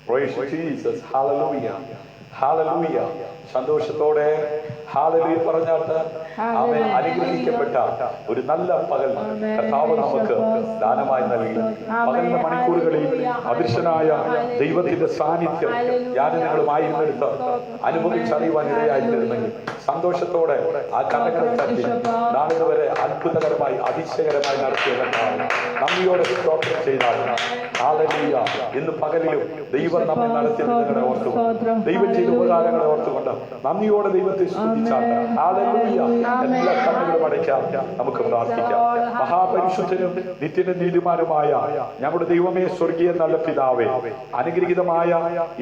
Praise Jesus. Hallelujah. Hallelujah. സന്തോഷത്തോടെ hallelujah പറഞ്ഞാട്ട് അവൻ അനുഗ്രഹിക്കപ്പെട്ട ഒരു നല്ല പകൽ കർത്താവ് നമുക്ക് ദാനമായി നൽകി. പകലിന്റെ മണിക്കൂറുകളിൽ അദൃശ്യനായ ദൈവത്തിന്റെ സാന്നിധ്യം ഞാൻ നിങ്ങളുമായിരുന്നെടുത്ത് അനുഭവിച്ചറിയുവാൻ ഇടയായിരുന്നെങ്കിൽ സന്തോഷത്തോടെ ആ കടകളെ തട്ടി നാളിതുവരെ അത്ഭുതകരമായി അതിശയകരമായി നടത്തിയ കർത്താവ് നന്ദിയോടെ സ്തോത്രം ചെയ്താൽ ഹാലലൂയ. ഇന്ന് പകലിലും ദൈവം നമ്മെ നടത്തിയ നിങ്ങളെ ഓർത്തുകൊണ്ട് ദൈവം ചെയ്ത ഉപകാരങ്ങളെ ഓർത്തുകൊണ്ട് നന്ദിയോടെ ദൈവത്തെ സ്തുതിച്ചാട്ട് ഹാലലൂയ. എല്ലാ കണ്ണുകളും അടയ്ക്കാം, നമുക്ക് പ്രാർത്ഥിക്കാം. മഹാപരിശുദ്ധനും നിത്യനും നീതിമാനുമായ ഞങ്ങളുടെ ദൈവമേ, സ്വർഗീയ നല്ല പിതാവേ, അനുഗ്രഹീതമായ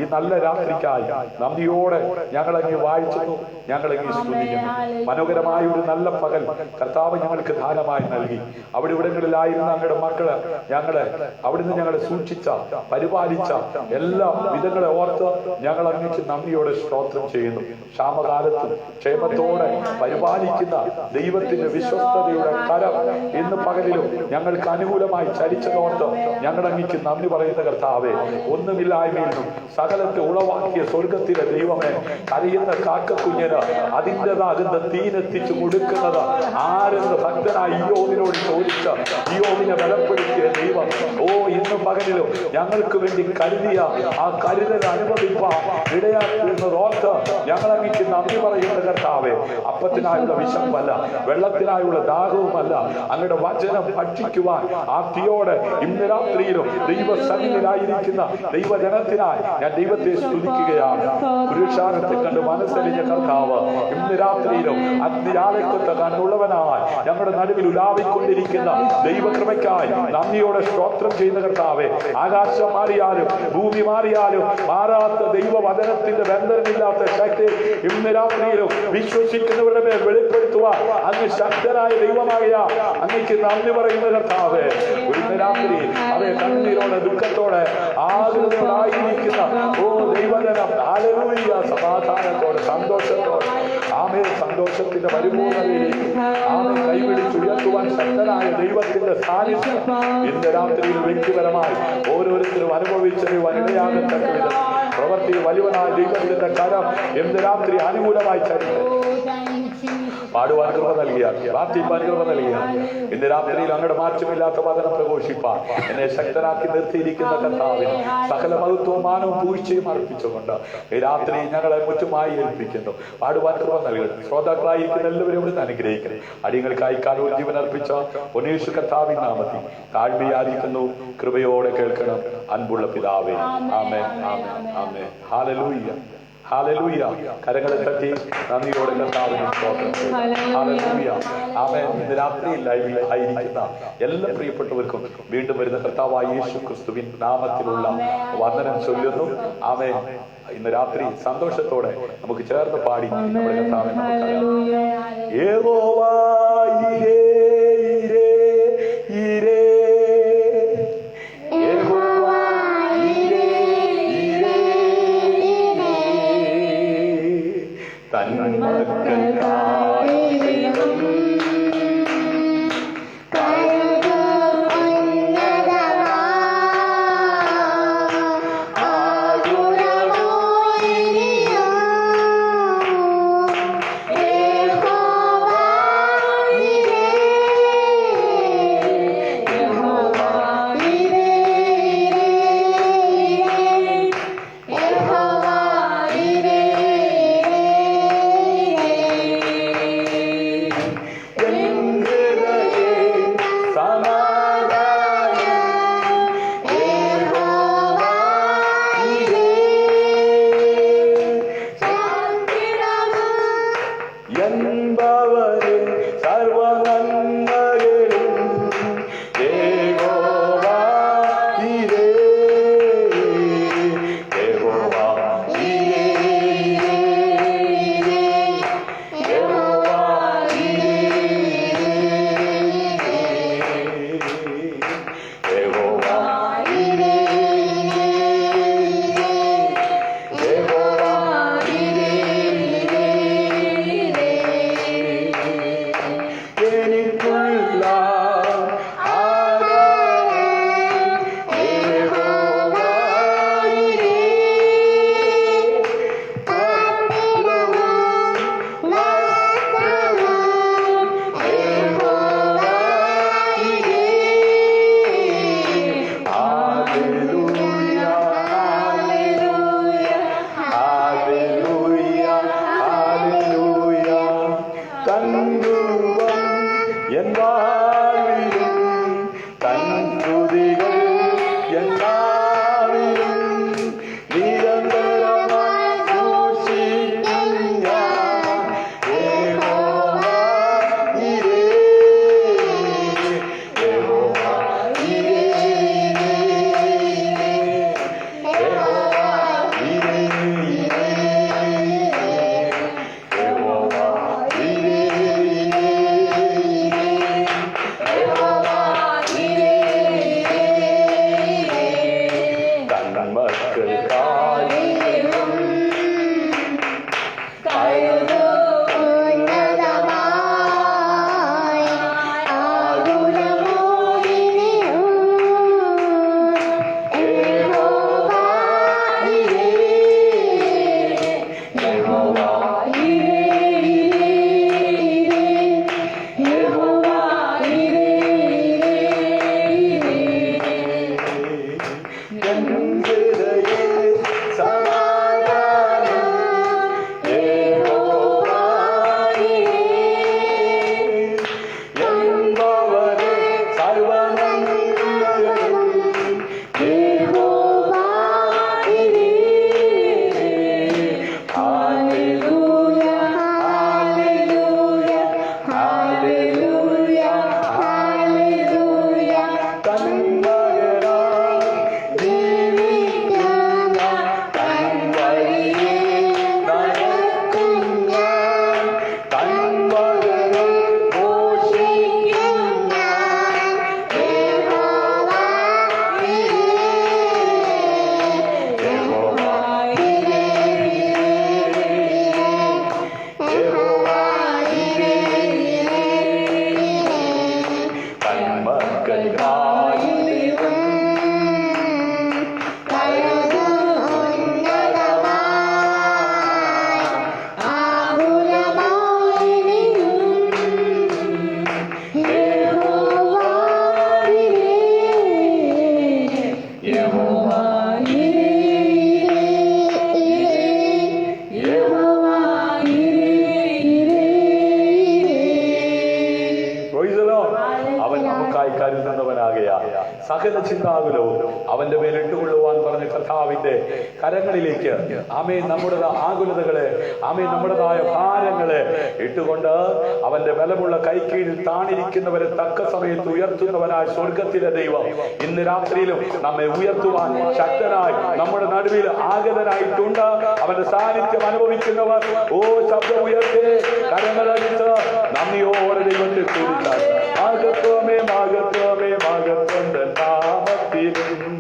ഈ നല്ല രാത്രിക്കായി നന്ദിയോടെ ഞങ്ങളങ്ങ് വായിച്ചു, ഞങ്ങളങ്ങ് സ്തുതിക്കുന്നു. മനോഹരമായ ഒരു നല്ല പകൽ കർത്താവ് ഞങ്ങൾക്ക് ദാനമായി നൽകി. അവിടെ ഇവിടങ്ങളിലായിരുന്ന ഞങ്ങളുടെ മക്കള് അവിടുന്ന് ഞങ്ങളെ സൂക്ഷിച്ച പരിപാലിച്ച എല്ലാ വിധങ്ങളെ ഓർത്ത് ഞങ്ങൾ അങ്ങേക്ക് നന്ദിയോടെ സ്തോത്രം ചെയ്യുന്നു. ക്ഷാമകാലത്തും ക്ഷേമത്തോടെ പരിപാലിക്കുന്ന ദൈവത്തിന്റെ വിശ്വസ്തതയുടെ കരം ഇന്ന് പകലിലും ഞങ്ങൾക്ക് അനുകൂലമായി ചരിച്ചതോർത്ത് ഞങ്ങൾ അങ്ങേക്ക് നന്ദി പറയുന്ന കർത്താവേ, ഒന്നുമില്ലായ്മയിൽ നിന്നും സകലത്തെ ഉളവാക്കിയ സ്വർഗത്തിലെ ദൈവമേ, കരയുന്ന കാക്കക്കുഞ്ഞിന് അതിൻ്റെതാകുന്ന തീനെത്തിച്ചു കൊടുക്കുന്നത് ആരെന്ന് ഭക്തനായി ഇയ്യോബിനോട് ചോദിച്ച ഇയ്യോബിനെ ബലപ്പെടുത്തിയ ദൈവം ഇന്ന് പകലിലും ഞങ്ങൾക്ക് വേണ്ടി കരുതിയ ആ കരുതൽ അനുഭവിപ്പാൻ ഇടയാക്കുന്നതോർത്ത് ഞങ്ങൾ അങ്ങേക്ക് നന്ദി പറയുന്ന കർത്താവേ, അപ്പത്തിനായുള്ള വിശപ്പല്ല, വെള്ളത്തിനായുള്ള ദാഹവുമല്ല, അങ്ങയുടെ വചനം ഭക്ഷിക്കുവാൻ ആർത്തിയോടെ ഇന്ന് രാത്രിയിലും ദൈവസന്നിധിയിലായിരിക്കുന്ന ദൈവജനത്തിനായി ഞാൻ ദൈവത്തെ സ്തുതിക്കുകയാണ്. പുരുഷാരത്തെ കണ്ട് മനസ്സറിഞ്ഞ കർത്താവ് ഇന്ന് രാത്രിയിലും അഗ്നിയാലയത്തെ കണ്ടുള്ളവനായി ഞങ്ങളുടെ നടുവിൽ ഉലാവിക്കൊണ്ടിരിക്കുന്ന ദൈവകൃപയ്ക്കായി നന്ദിയോടെ സ്തോത്രം ചെയ്യുന്ന കർത്താവേ, ആകാശം മാറിയാലും ഭൂമി മാറിയാലും മാറാത്ത ദൈവവചനത്തിന്റെ ബന്ധനമില്ലാത്ത ശക്തി ഇന്ന് രാത്രിയിലും വിശ്വസിക്കുന്നവരുടെ മേൽ വെളിപ്പെടുത്തുവാൻ അങ്ങ് ശക്തനായ ദൈവമായ അങ്ങേക്ക് നന്ദി പറയുന്ന കർത്താവേ, ഇന്ന് രാത്രി അതേ കണ്ണീരോടെ ദുഃഖത്തോടെ ആഗ്രഹത്തോടായിരിക്കുന്ന ദൈവജനം ഹല്ലേലൂയ, സമാധാനത്തോടെ സന്തോഷത്തോടെ ആമേ സന്തോഷത്തിന്റെ പരിപൂർണതയിലേക്ക് ആമേ കൈപിടിച്ചുയർത്തുവാൻ ശക്തനായ ദൈവത്തിന്റെ സാന്നിധ്യം ഇന്ന് രാത്രിയിൽ വ്യക്തിപരമായി ഓരോരുത്തരും അനുഭവിച്ചറിയുവാൻ ഇടയാകത്തക്ക വിധം പ്രവൃത്തി വലിയവനായ ദൈവത്തിന്റെ കരം ഇന്ന് രാത്രി അനുകൂലമായി ചരിത്രം പാടുവാൻ കൃപ നൽകിയ, പ്രാർത്ഥിപ്പാൻ കൃപ നൽകിയ, ഇന്ന് രാത്രിയിൽ അങ്ങയുടെ മാറ്റമില്ലാത്ത വചനം പ്രഘോഷിപ്പാൻ എന്നെ ശക്തനാക്കി നിർത്തിയിരിക്കുന്ന കർത്താവിന് സകല മഹത്വവും മാനവും പൂഴ്ചയും അർപ്പിച്ചുകൊണ്ട് ഈ രാത്രി ഞങ്ങളെ മുറ്റുമായി ഏൽപ്പിക്കുന്നു. പാടുവാൻ കൃപ നൽകണം. ശ്രോതാക്കളായിരിക്കുന്ന എല്ലാവരും ഇവിടുന്ന് അനുഗ്രഹിക്കണം. അടിയങ്ങൾക്കായി കാലവും ജീവൻ അർപ്പിച്ച പൊന്നേശു കർത്താവിൻ നാമത്തിൽ താഴ്മയായിരിക്കുന്നു. കൃപയോടെ കേൾക്കണം അൻപുള്ള പിതാവേ. ആമേൻ, ആമേൻ, ആമേൻ. ഹല്ലേലൂയ, ഹല്ലേലൂയ. കരങ്ങളെ തട്ടി നന്ദിയോടെ കർത്താവിനെ സ്തോത്രം ചെയ്യുന്നു. ഹല്ലേലൂയ, ആമേൻ. ഇന്ന് രാത്രിയിൽ ലൈവിൽ ആയിരിക്കുന്ന എല്ലാ പ്രിയപ്പെട്ടവർക്കും വീണ്ടും വരുന്ന കർത്താവായ യേശു ക്രിസ്തുവിൻ നാമത്തിലുള്ള വന്ദനം ചൊല്ലുന്നു. ആമേൻ. ഇന്ന് രാത്രി സന്തോഷത്തോടെ നമുക്ക് ചേർന്ന് പാടി നമ്മുടെ കർത്താവിനെ നമുക്കറിയാം. യഹോവ ഈരേ, ഈരേ, ഈരേ, Yeah. സകല ചിന്താകുലവും അവന്റെ മേൽ ഇട്ടുകൊള്ളുവാൻ പറഞ്ഞ കർത്താവിന്റെ കരങ്ങളിലേക്ക് ആമേൻ നമ്മുടെ ആകുലതകളെ ആമേൻ നമ്മുടേതായ ഭാരങ്ങളെ ഇട്ടുകൊണ്ട് അവന്റെ ബലമുള്ള കൈക്കീഴിൽ താണിരിക്കുന്നവരെ തക്ക സമയത്ത് ഉയർത്തുന്നവനായ സ്വർഗത്തിലെ ദൈവം ഇന്ന് രാത്രിയിലും നമ്മെ ഉയർത്തുവാൻ ശക്തനായി നമ്മുടെ നടുവിൽ ആഗതനായിട്ടുണ്ട്. അവന്റെ സാന്നിധ്യം അനുഭവിക്കുന്നവർ ഓ ശബ്ദം ഉയർത്തി കരങ്ങളടിച്ച് നന്ദിയോടെ ദൈവത്തെ സ്തുതിച്ചാൽ മഹത്വമേ മഹത്വമേ മഹത്വം നാമത്തിലും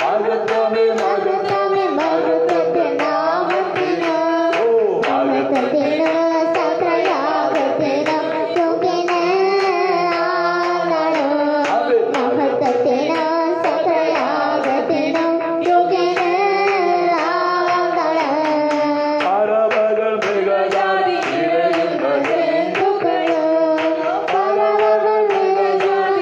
മഹത്വമേ മഹത്വമേ മഹത്വത്തെ നാമത്തിലും ഓ മഹത്വത്തിന് സകലയാഗത്തിനും യോഗ്യനാണ് മഹത്വത്തിന് സകലയാഗത്തിനും യോഗ്യനാണ് പരമകൾ മൃഗജാതി ഇഴയുന്ന ജന്തുക്കളും പരമകൾ മൃഗജാതി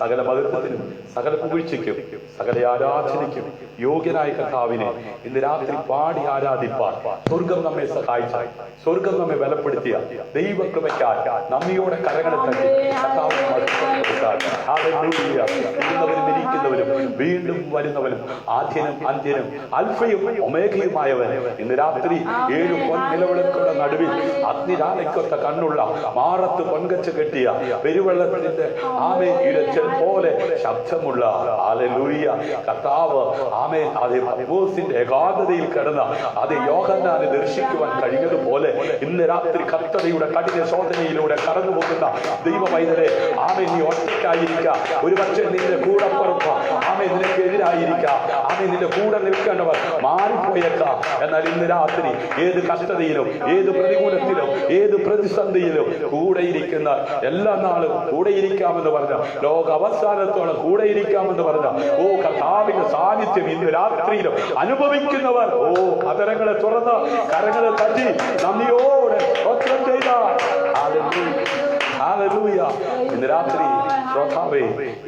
സകല മഹത്വത്തിനും സകല പുകഴ്ചയ്ക്കും സകല ആരാധനയ്ക്കും യോഗ്യനായ കർത്താവിനെ ഇന്ന് രാത്രി പാടി ആരാധിപ്പാൻ സ്വർഗം നമ്മെ സഹായിച്ച, സ്വർഗം നമ്മെ ബലപ്പെടുത്തിയ ദൈവകൃപയ്ക്കായി നമ്മയോടെ കരങ്ങളെ തട്ടി കർത്താവിനവരും ഇരിക്കുന്നവരും വീണ്ടും വരുന്നവരും ആദ്യനും അന്ത്യനും അൽഫയും ഒമേഗയുമായവൻ ഇന്ന് രാത്രി 7 പൊൻനിലവിളക്കുകളുടെ നടുവിൽ അഗ്നിരാലയ്ക്കൊത്ത കണ്ണുള്ള മാറത്ത് പൊൻകച്ച കെട്ടിയ പെരുവെള്ളത്തിന്റെ ആമേൻ ഇരച്ചൽ പോലെ ശബ്ദമുള്ള ഹല്ലേലൂയ കർത്താവ് ആമേൻ അതേ പത്മോസിന്റെ ഏകാന്തതയിൽ കിടന്ന അതേ യോഹന്നാനെ ദർശിക്കുവാൻ കഴിഞ്ഞതുപോലെ ഇന്ന് രാത്രി കർത്തതയുടെ കഠിന ശോധനയിലൂടെ കടന്നു പോകുന്ന ദൈവ പൈതലെ ആമേൻ നീ ഒറ്റയ്ക്കായിരിക്കാം. ഒരുപക്ഷെ നിന്റെ കൂടപ്പുറപ്പ ആമേൻ നിനക്ക് എതിരായിരിക്കാം. ആമേൻ നിന്റെ കൂടെ നിൽക്കേണ്ടവർ മാറിപ്പോയേക്കാം. എന്നാൽ ഇന്ന് രാത്രി ഏത് കഷ്ടതയിലും ഏത് പ്രതികൂലത്തിലും ഏത് പ്രതിസന്ധിയിലും കൂടെയിരിക്കുന്ന എല്ലാ നാളും കൂടെയിരിക്കാമെന്ന് പറഞ്ഞ ലോക അവസാനത്തോളം കൂടെയിരിക്കാമെന്ന് പറഞ്ഞ കർത്താവിന്റെ സാന്നിധ്യം ഇന്ന് രാത്രിയിലും അനുഭവിക്കുന്നവർ അതരങ്ങളെ തുറന്ന് കരങ്ങളെ തട്ടി നന്ദിയോടെ സ്തോത്രം ചെയ്ത ഹല്ലേലൂയ. ഇന്ന് രാത്രി ശ്രോതാവേ,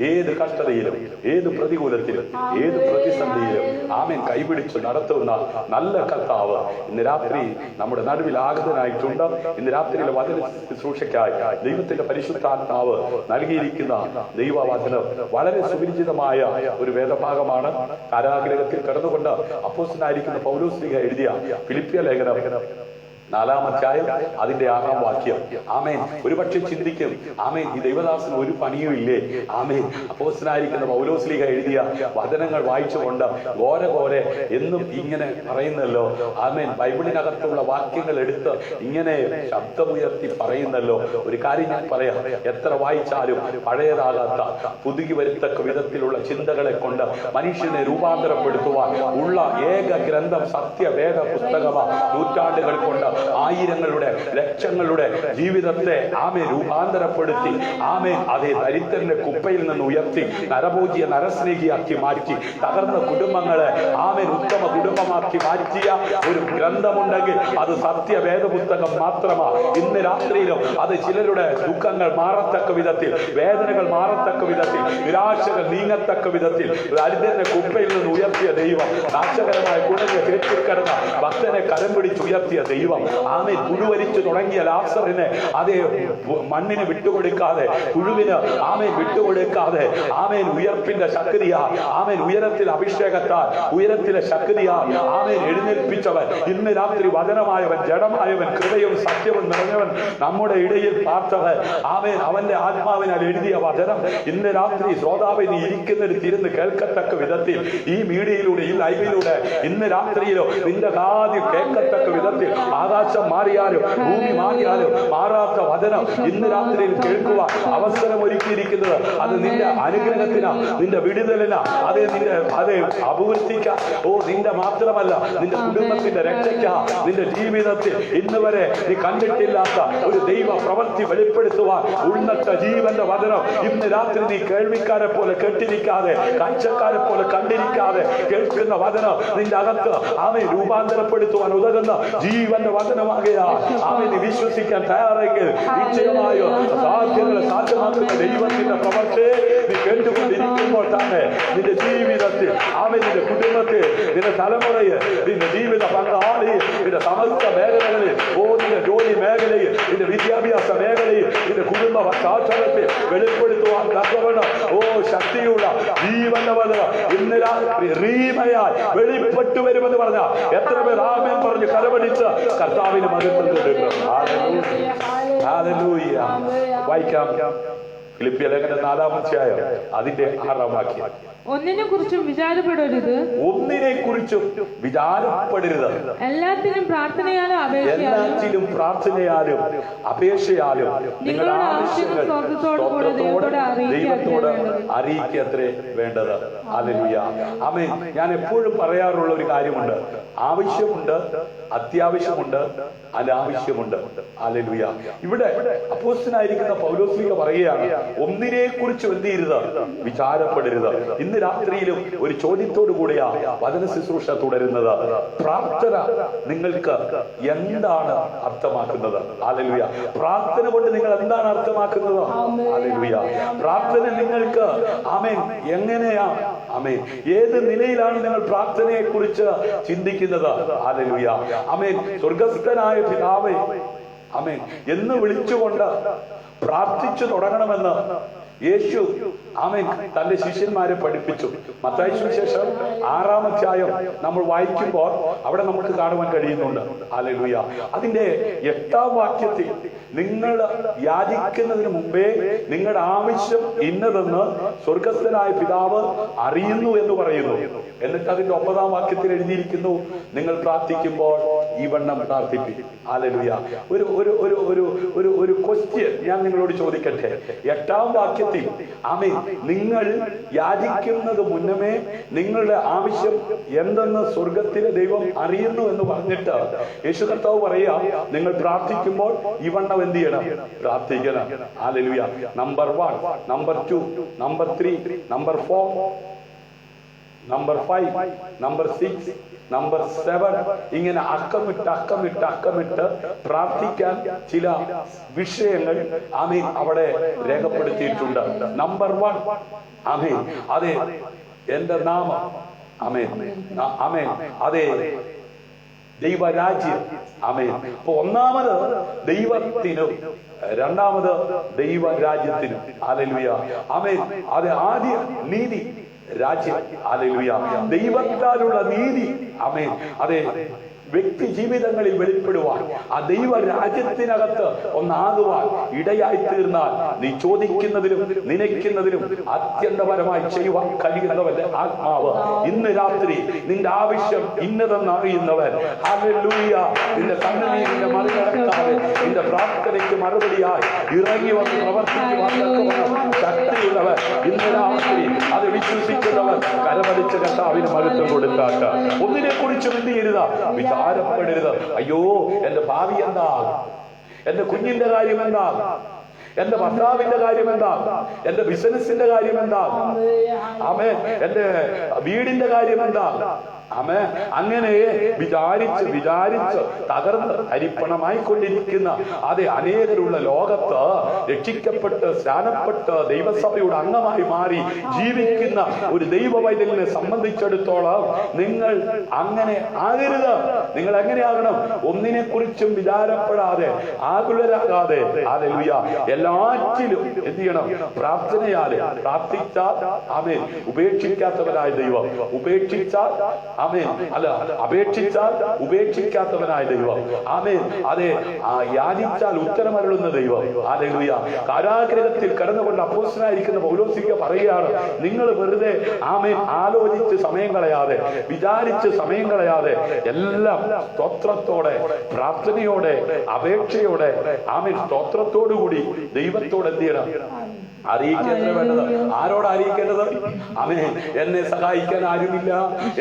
ഏത് കഷ്ടതയിലും ഏത് പ്രതികൂലത്തിലും ഏത് പ്രതിസന്ധിയിലും ആമേൻ കൈപിടിച്ച് നടത്തുന്ന നല്ല കർത്താവ് ഇന്ന് രാത്രി നമ്മുടെ നടുവിൽ ആഗതനായിട്ടുണ്ട്. ഇന്ന് രാത്രിയിലെ വചന ശുശ്രൂഷയ്ക്കായി ദൈവത്തിന്റെ പരിശുദ്ധാത്മാവ് നൽകിയിരിക്കുന്ന ദൈവവചനം വളരെ സുപരിചിതമായ ഒരു വേദഭാഗമാണ്. കാരാഗ്രഹത്തിൽ കിടന്നുകൊണ്ട് അപ്പോസ്തലനായിരിക്കുന്ന പൗലോസ് എഴുതിയ ഫിലിപ്പിയ ലേഖനം 4-ാം അധ്യായം അതിന്റെ 6-ാം വാക്യം. ആമേൻ. ഒരുപക്ഷെ ചിന്തിക്കും, ആമേൻ ഈ ദൈവദാസന് ഒരു പണിയും ഇല്ലേ? ആമേൻ. അപ്പോസ്തലനായിരിക്കുന്ന പൗലോസ് ശ്ലീഹ എഴുതിയ വചനങ്ങൾ വായിച്ചുകൊണ്ട് ഘോരെ എന്നും ഇങ്ങനെ പറയുന്നല്ലോ. ആമേൻ. ബൈബിളിനകത്തുള്ള വാക്യങ്ങൾ എടുത്ത് ഇങ്ങനെ ശബ്ദമുയർത്തി പറയുന്നല്ലോ. ഒരു കാര്യം ഞാൻ പറയാം, എത്ര വായിച്ചാലും പഴയതാകാത്ത പുതുകി വരുത്തക്ക വിധത്തിലുള്ള ചിന്തകളെ കൊണ്ട് മനുഷ്യനെ രൂപാന്തരപ്പെടുത്തുവാൻ ഉള്ള ഏക ഗ്രന്ഥം സത്യവേദ പുസ്തകമാണ്. നൂറ്റാണ്ടുകൾ കൊണ്ട് ആയിരങ്ങളുടെ ലക്ഷങ്ങളുടെ ജീവിതത്തെ ആമേ രൂപാന്തരപ്പെടുത്തി ആമേ അതേ ദരിദ്രന്റെ കുപ്പയിൽ നിന്ന് ഉയർത്തി നരഭോജിയെ നരസ്നേഹിയാക്കി മാറ്റി തകർന്ന കുടുംബങ്ങളെ ആമേ ഉത്തമ കുടുംബമാക്കി മാറ്റിയ ഒരു ഗ്രന്ഥമുണ്ടെങ്കിൽ അത് സത്യവേദ പുസ്തകം മാത്രമാണ്. ഇന്ന് രാത്രിയിലും അത് ചിലരുടെ ദുഃഖങ്ങൾ മാറത്തക്ക വിധത്തിൽ, വേദനകൾ മാറത്തക്ക വിധത്തിൽ, നിരാശകൾ നീങ്ങത്തക്ക വിധത്തിൽ ദരിദ്രന്റെ കുപ്പയിൽ നിന്ന് ഉയർത്തിയ ദൈവം, നാശകരമായ കുഴഞ്ഞ തേച്ചിക്കടന്ന ഭക്തനെ കരം പിടിച്ചുയർത്തിയ ദൈവം, ആമേ പുഴുവരിച്ചു തുടങ്ങിയ ലാസറിനെ അതേ മണ്ണിന് വിട്ടുകൊടുക്കാതെ, പുഴുവിന് ആമേൻ വിട്ടുകൊടുക്കാതെ, ആമേൻ ഉയർപ്പിന്റെ ശക്തിയാ, ആമേൻ ഉയരത്തിൽ അഭിഷേകത്താൽ ഉയരത്തിലെ ശക്തിയാ ആമേൻ എഴുന്നേൽപ്പിച്ചവൻ, ഇന്ന് രാത്രി വചനമായവൻ, ജഡമായവൻ, കൃപയും സത്യവും നിറഞ്ഞവൻ നമ്മുടെ ഇടയിൽ പാർത്തവൻ, ആമേൻ അവന്റെ ആത്മാവിനാൽ എഴുതിയ വചനം ഇന്ന് രാത്രി ശ്രോതാവ് നീ ഇരിക്കുന്നിടത്ത് ഇരുന്ന് കേൾക്കത്തക്ക വിധത്തിൽ ഈ മീഡിയയിലൂടെ ഈ ലൈവിലൂടെ ഇന്ന് രാത്രിയിലോ നിന്റെ കാതിൽ കേൾക്കത്തക്ക വിധത്തിൽ ആകാശം മാറിയാലും ഭൂമി മാറിയാലും മാറാത്ത വചനം ഇന്ന് രാത്രിയിൽ കേൾക്കുവാൻ അവസരം ഒരുക്കിയിരിക്കുന്നത് അത് നിന്റെ അനുഗ്രഹത്തിനാ, നിന്റെ വിടുതലിനാ, അതേ നിന്റെ അതേ അഭിവൃദ്ധിക്കാ, നിന്റെ മാത്രമല്ല നിന്റെ കുടുംബത്തിന്റെ രക്ഷയ്ക്കാ, നിന്റെ ജീവിതത്തിൽ ഇന്ന് വരെ നീ കണ്ടിട്ടില്ലാത്ത ഒരു ദൈവ പ്രവൃത്തി വെളിപ്പെടുത്തുവാൻ ഉന്നത ജീവന്റെ വചനം ഇന്ന് രാത്രി നീ കേൾവിക്കാരെ പോലെ കേട്ടിരിക്കാതെ, കാഴ്ചക്കാരെ പോലെ കണ്ടിരിക്കാതെ കേൾക്കുന്ന വചനം നിന്റെ അകത്ത് ആമേ രൂപാന്തരപ്പെടുത്തുവാൻ ഉതകുന്ന ജീവന്റെ വചനമാകയാ. ആമേ നീ വിശ്വസിക്കാൻ തയ്യാറെങ്കിൽ നിശ്ചയമായോ സാധ്യതകളെ സാധ്യമാക്കുന്ന ദൈവത്തിന്റെ പ്രവൃത്തി നീ കേട്ടുകൊണ്ടിരിക്കുമ്പോൾ തന്നെ നിന്റെ ജീവിതത്തിൽ, ആമേ നിന്റെ കുടുംബത്തിൽ, നിന്റെ തലമുറയിൽ, നിന്റെ ജീവിത പങ്കാളി, നിന്റെ സമസ്ത മേഖലകളിൽ, നിന്റെ ജോലി മേഖലയിൽ, നിന്റെ വിദ്യാഭ്യാസ മേഖലയിൽ, നിന്റെ കുടുംബ പശ്ചാത്തലത്തിൽ വെളിപ്പെടുത്തുവാൻ തക്കവണ്ണം ശക്തിയുള്ള ജീവന്റെ വചനം ഇന്ന് രാത്രി റീമയായി വെളിപ്പെട്ടു വരുമെന്ന് പറഞ്ഞ എത്ര പേർ ആമേൻ പറഞ്ഞ് കരമടിച്ച് കർത്താവിന് മഹത്വം കൊടുക്കും. ഹല്ലേലൂയ. വായിക്കാം ഫിലിപ്പിയ ലേഖനം 4-ാം അധ്യായം അതിന്റെ 6-ാം വാക്യം. ഒന്നിനെ കുറിച്ചും വിചാരപ്പെടരുത്, ഒന്നിനെ കുറിച്ചും വിചാരപ്പെടരുത്, എല്ലാത്തിനും പ്രാർത്ഥനയാലും അപേക്ഷയാലും നിങ്ങളുടെ ആവശ്യങ്ങൾ ദൈവത്തോട് അറിയിക്കത്രേ വേണ്ടത്. ഹല്ലേലൂയ. ആമേൻ. ഞാൻ എപ്പോഴും പറയാറുള്ള ഒരു കാര്യമുണ്ട്, ആവശ്യമുണ്ട്, അത്യാവശ്യമുണ്ട്, അനാവശ്യമുണ്ട്. ഹല്ലേലൂയ. ഇവിടെ അപ്പോസ്തലനായിരിക്കുന്ന പൗലോസ് പറയുകയാണ്, ഒന്നിനെ കുറിച്ച് എന്ത് ചെയ്യരുത്, വിചാരപ്പെടരുത്. ഇന്ന് രാത്രിയിലും ഒരു ചോദ്യത്തോടു കൂടിയാ വചന ശുശ്രൂഷ തുടരുന്നത്. പ്രാർത്ഥന നിങ്ങൾക്ക് എന്താണ് അർത്ഥമാക്കുന്നത്? ഹല്ലേലൂയ. പ്രാർത്ഥന കൊണ്ട് നിങ്ങൾ എന്താണ് അർത്ഥമാക്കുന്നത്? ഹല്ലേലൂയ. പ്രാർത്ഥന നിങ്ങൾക്ക് ആമേൻ എങ്ങനെയാ, ആമേൻ ഏത് നിലയിലാണ് നിങ്ങൾ പ്രാർത്ഥനയെ കുറിച്ച് ചിന്തിക്കുന്നത്? ഹല്ലേലൂയ. ആമേൻ സ്വർഗ്ഗസ്ഥനായ പിതാവേ ആമേൻ എന്ന് വിളിച്ചുകൊണ്ട് പ്രാർത്ഥിച്ചു തുടങ്ങണമെന്ന് യേശു ആമേൻ തന്റെ ശിഷ്യന്മാരെ പഠിപ്പിച്ചു. മത്തായി സുവിശേഷം 6-ാം അധ്യായം നമ്മൾ വായിക്കുമ്പോൾ അവിടെ നമുക്ക് കാണുവാൻ കഴിയുന്നുണ്ട്. ഹല്ലേലൂയ. അതിന്റെ 8-ാം വാക്യത്തിൽ നിങ്ങൾ യാചിക്കുന്നതിന് മുമ്പേ നിങ്ങളുടെ ആവശ്യം ഇന്നതെന്ന് സ്വർഗ്ഗസ്ഥനായ പിതാവ് അറിയുന്നു എന്ന് പറയുന്നു. എന്നിട്ട് അതിന്റെ 9-ാം വാക്യത്തിൽ എഴുതിയിരിക്കുന്നു, നിങ്ങൾ പ്രാർത്ഥിക്കുമ്പോൾ ഈ വണ്ണം പ്രാർത്ഥിപ്പിക്കും. ഹല്ലേലൂയ. ഒരു ഒരു ഒരു ഒരു ഒരു ഒരു ക്വസ്റ്റ്യൻ ഞാൻ നിങ്ങളോട് ചോദിക്കട്ടെ. 8-ാം വാക്യത്തിൽ ആമേൻ നിങ്ങൾ യാചിക്കുന്നത് മുന്നമേ നിങ്ങളുടെ ആവശ്യം എന്തെന്ന് സ്വർഗത്തിലെ ദൈവം അറിയുന്നു എന്ന് പറഞ്ഞിട്ട് യേശു കർത്താവ് പറയാ, നിങ്ങൾ പ്രാർത്ഥിക്കുമ്പോൾ ഇവണ്ണം എന്ത് ചെയ്യണം? പ്രാർത്ഥിക്കണം. Hallelujah. Number 1, number 2, number 3, number 4, number 5, number 6, number 7 ഇങ്ങനെ അക്കമിട്ട് പ്രാർത്ഥിക്കാൻ ചില വിഷയങ്ങൾ ആമേൻ അവിടെ രേഖപ്പെടുത്തിയിട്ടുണ്ട്. നമ്പർ 1 ആമേൻ അതെ എന്റെ നാമം, ആമേൻ ആമേൻ അതെ ദൈവരാജ്യം, ആമേൻ. അപ്പൊ ഒന്നാമത് ദൈവത്തിനും രണ്ടാമത് ദൈവരാജ്യത്തിനും. ഹല്ലേലൂയ. ആമേൻ. അത് ആദ്യ നീതി രാജ്യം. ഹല്ലേലൂയ. ദൈവത്താലുള്ള നീതി ആമേൻ അതെ വ്യക്തി ജീവിതങ്ങളിൽ വെളിപ്പെടുവാൻ, ആ ദൈവ രാജ്യത്തിനകത്ത് ഒന്നാകുവാൻ ഇടയായി തീർന്നാൽ നീ ചോദിക്കുന്നതിലും നനയ്ക്കുന്നതിലും അത്യന്തപരമായി ചെയ്യുവാൻ കഴിയുന്നവന്റെ ആത്മാവ് ഇന്ന് രാത്രി നിന്റെ ആവശ്യം ഇന്നതെന്ന് അറിയുന്നവൻ, ഹല്ലേലൂയ, നിന്റെ കണ്ണുനീരിനെ മറികടക്കാതെ നിന്റെ പ്രാർത്ഥനയ്ക്ക് മറുപടിയായി ഇറങ്ങി വന്ന് പ്രവർത്തിക്കുവാൻ ശക്തിയുള്ളവൻ ഇന്ന് രാത്രി അത് വിശ്വസിക്കുന്നവൻ കരമടിച്ച കർത്താവിന് മഹത്വം കൊടുത്താട്ട് ഒന്നിനെ കുറിച്ചും എന്ത് ചെയ്യരുത്, വിചാരപ്പെടരുത്. അയ്യോ എന്റെ ഭാവി എന്താ, എന്റെ കുഞ്ഞിന്റെ കാര്യം എന്താ, എന്റെ ഭർത്താവിന്റെ കാര്യം എന്താ, എന്റെ ബിസിനസിന്റെ കാര്യം എന്താ, ആമേൻ എന്റെ വീടിന്റെ കാര്യം എന്താ, ആമേ അങ്ങനെ വിചാരിച്ച് തകർന്ന് അരിപ്പണമായിക്കൊണ്ടിരിക്കുന്ന അതെ അനേകരുള്ള ലോകത്ത് രക്ഷിക്കപ്പെട്ട് സ്നാനപ്പെട്ട് ദൈവസഭയുടെ അംഗമായി മാറി ജീവിക്കുന്ന ഒരു ദൈവവൈദ്യനെ സംബന്ധിച്ചിടത്തോളം നിങ്ങൾ അങ്ങനെ ആകരുത്. നിങ്ങൾ എങ്ങനെയാകണം? ഒന്നിനെ കുറിച്ചും വിചാരപ്പെടാതെ ആകുലരാകാതെ ഹല്ലേലൂയ എല്ലാറ്റിലും എന്ത് ചെയ്യണം? പ്രാർത്ഥനയാലെ പ്രാർത്ഥിച്ചാൽ ആമേൻ ഉപേക്ഷിക്കാത്തവനായ ദൈവം, ഉപേക്ഷിച്ചാൽ ആമേൻ അല്ല അപേക്ഷിച്ചാൽ ഉപേക്ഷിക്കാത്തവനായ ദൈവം, ആമേൻ അതെ യാചിച്ചാൽ ഉത്തരമരുളുന്ന ദൈവം. ഹല്ലേലൂയ. കാരാഗൃഹത്തിൽ കടന്നുകൊണ്ട് അപ്പോസ്തലനായിരിക്കുന്ന പൗലോസ് പറയുകയാണ്, നിങ്ങൾ വെറുതെ ആമേൻ ആലോചിച്ച് സമയം കളയാതെ വിചാരിച്ച് സമയം കളയാതെ എല്ലാം സ്തോത്രത്തോടെ പ്രാർത്ഥനയോടെ അപേക്ഷയോടെ ആമേൻ സ്തോത്രത്തോടുകൂടി ദൈവത്തോട് എന്ത് ചെയ്യണം? അറിയിക്കേണ്ടത് വേണ്ടത്. ആരോട് അറിയിക്കേണ്ടത്? ആമേൻ എന്നെ സഹായിക്കാൻ ആരുമില്ല,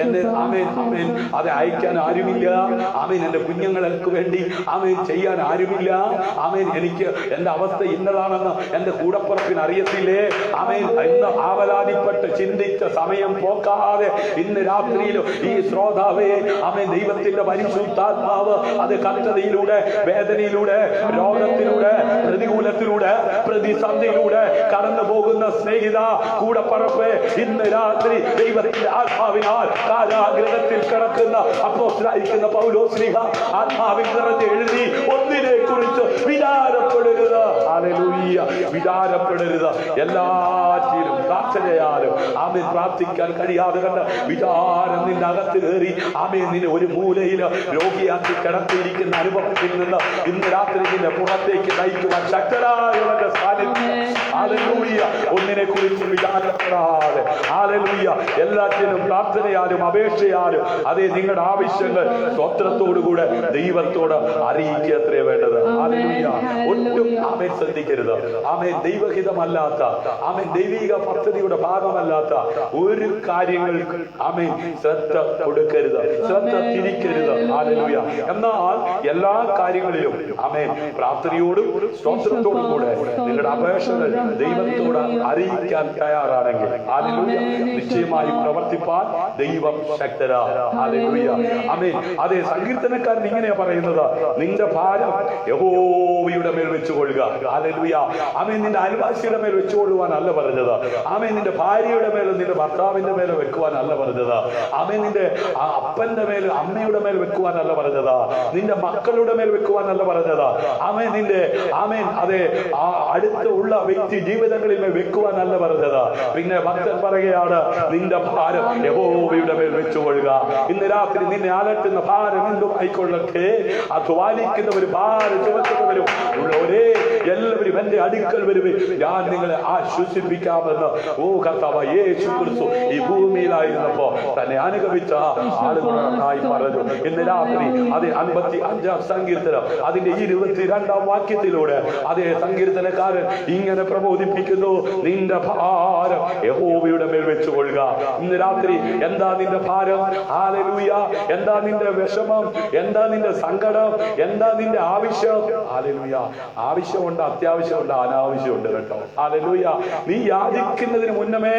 എന്നെ ആമേൻ ആമേൻ അത് അയക്കാൻ ആരുമില്ല, ആമേൻ എന്റെ കുഞ്ഞുങ്ങൾക്ക് വേണ്ടി ആമേൻ ചെയ്യാൻ ആരുമില്ല, ആമേൻ എനിക്ക് എന്റെ അവസ്ഥ ഇന്നതാണെന്ന് എന്റെ കൂടപ്പുറപ്പിന് അറിയത്തില്ലേ, ആമേൻ ഇന്ന് ആവലാതിപ്പെട്ട് ചിന്തിച്ച സമയം പോക്കാതെ ഇന്ന് രാത്രിയിലും ഈ ശ്രോതാവേ ആമേൻ ദൈവത്തിന്റെ പരിശുദ്ധാത്മാവ് അത് കഷ്ടതയിലൂടെ വേദനയിലൂടെ രോഗത്തിലൂടെ പ്രതികൂലത്തിലൂടെ പ്രതിസന്ധിയിലൂടെ കടന്നു പോകുന്ന സ്നേഹിത കൂടപ്പറപ്പ് ഇന്ന് രാത്രി ദൈവത്തിന്റെ ആത്മാവിനാൽ കാരാഗൃഹത്തിൽ കിടക്കുന്ന അപ്പോസ്തലനായിരിക്കുന്ന പൗലോസ് ശ്ലീഹ ആത്മാവിൽ നിറഞ്ഞ് എഴുതി, ഒന്നിനെ കുറിച്ച് വിചാരപ്പെടരുത്. ഹല്ലേലൂയ. വിചാരപ്പെടരുത്. എല്ലാറ്റിലും പ്രാർത്ഥനയാലും ആമേൻ പ്രാർത്ഥിക്കാൻ കഴിയാതെ കണ്ട് വിചാരം നിന്റെ അകത്ത് കയറി ആമേൻ നിന്നെ ഒരു മൂലയിൽ രോഗിയാക്കി കിടത്തിയിരിക്കുന്ന അനുഭവത്തിൽ നിന്ന് ഇന്ന് രാത്രി നിന്നെ പുറത്തേക്ക് നയിക്കുവാൻ ശക്തരായവന്റെ സാന്നിധ്യം. ഹല്ലേലൂയ. ഒന്നിനെ കുറിച്ച് വിചാരപ്പെടാതെ ഹല്ലേലൂയ ഹല്ലേലൂയ. എല്ലാറ്റിനും പ്രാർത്ഥനയാലും അപേക്ഷയാലും അതേ നിങ്ങളുടെ ആവശ്യങ്ങൾ സ്തോത്രത്തോടുകൂടെ ദൈവത്തോട് അറിയിക്കുക എത്രയേ വേണ്ടത്. ഹല്ലേലൂയ. ഒട്ടും ആമേൻ ശ്രദ്ധിക്കരുത്. ആമേൻ ദൈവഹിതമല്ലാത്ത, ആമേൻ ദൈവിക പദ്ധതിയുടെ ഭാഗമല്ലാത്ത ഒരു കാര്യങ്ങൾ ആമേൻ ശ്രദ്ധ കൊടുക്കരുത്, ശ്രദ്ധ തിരിക്കരുത്. ഹല്ലേലൂയ. എന്നാൽ എല്ലാ കാര്യങ്ങളിലും ആമേൻ പ്രാർത്ഥനയോടും സ്തോത്രത്തോടും കൂടെ നിങ്ങളുടെ അപേക്ഷകൾ ദൈവത്തോട് അറിയിക്കാൻ തയ്യാറാണെങ്കിൽ ഹല്ലേലൂയ നിശ്ചയമായി പ്രവർത്തിപ്പാൻ ദൈവം ശക്തരാ. ഹല്ലേലൂയ. ആമേൻ. അതേ സങ്കീർത്തനക്കാരൻ ഇങ്ങനെയാ പറയുന്നത്, നിന്റെ ഭാരം യഹോവയുടെ മേൽ വെച്ചുകൊള്ളുക. ഹല്ലേലൂയ. ആമേൻ. നിന്റെ അയൽവാസിയുടെ മേൽ വെച്ചുകൊള്ളുവാനല്ല പറഞ്ഞത്. ആമേൻ. നിന്റെ ഭാര്യയുടെ മേലും നിന്റെ ഭർത്താവിന്റെ മേലും വെക്കുവാനല്ല പറഞ്ഞത്. ആമേൻ. നിന്റെ അപ്പന്റെ മേൽ അമ്മയുടെ മേൽ വെക്കുവാനല്ല പറഞ്ഞത്. നിന്റെ മക്കളുടെ മേൽ വെക്കുവാനല്ല പറഞ്ഞത്. ആമേൻ. നിന്റെ ആമേൻ അതെ അടുത്ത ഉള്ള വ്യക്തി ജീവിതങ്ങളിൽ മേൽ വെക്കുവാനല്ല പറഞ്ഞത്. പിന്നെ ഭക്തൻ പറയുകയാണ്, നിന്റെ ഭാരം യഹോവയുടെ മേൽ വെച്ചുകൊള്ളുക. ഇന്ന് രാത്രി നിന്നെ അലട്ടുന്ന ഭാരം എന്തും ആയിക്കൊള്ളട്ടെ, അധ്വാനിക്കുന്നവർ ഭാരം ചുമക്കുന്നവരും ഉള്ളവരെ എല്ലാവരും എന്റെ അടുക്കൽ വരുവേ, ഞാൻ നിങ്ങളെ ആശ്വസിപ്പിക്കാമെന്ന് ഓ കർത്താവ് യേശു ക്രിസ്തു ഈ ഭൂമിയിലായിരുന്നപ്പോ തന്നെ അനുഗമിച്ച ആളുകളായി പറഞ്ഞു. ഇന്ന് രാത്രി അതേ 55-ാം സങ്കീർത്തനം അതിന്റെ 22-ാം വാക്യത്തിലൂടെ അതേ സങ്കീർത്തനക്കാരൻ ഇങ്ങനെ പ്രബോധിപ്പിക്കുന്നു, നിന്റെ ഭാരം യഹോവയുടെ മേൽ വെച്ചുകൊള്ളുക. ഇന്ന് രാത്രി എന്താ നിന്റെ ഭാരം? ഹല്ലേലൂയ. എന്താ നിന്റെ വിഷമം? എന്താ നിന്റെ സങ്കടം? എന്താ നിന്റെ ആവശ്യം? ഹല്ലേലൂയ. ആവശ്യമുണ്ട്, അത്യാവശ്യമുണ്ട്, അനാവശ്യമുണ്ട് കേട്ടോ. ഹല്ലേലൂയ. നീ യാചിക്കുന്നതിന് മുന്നമേ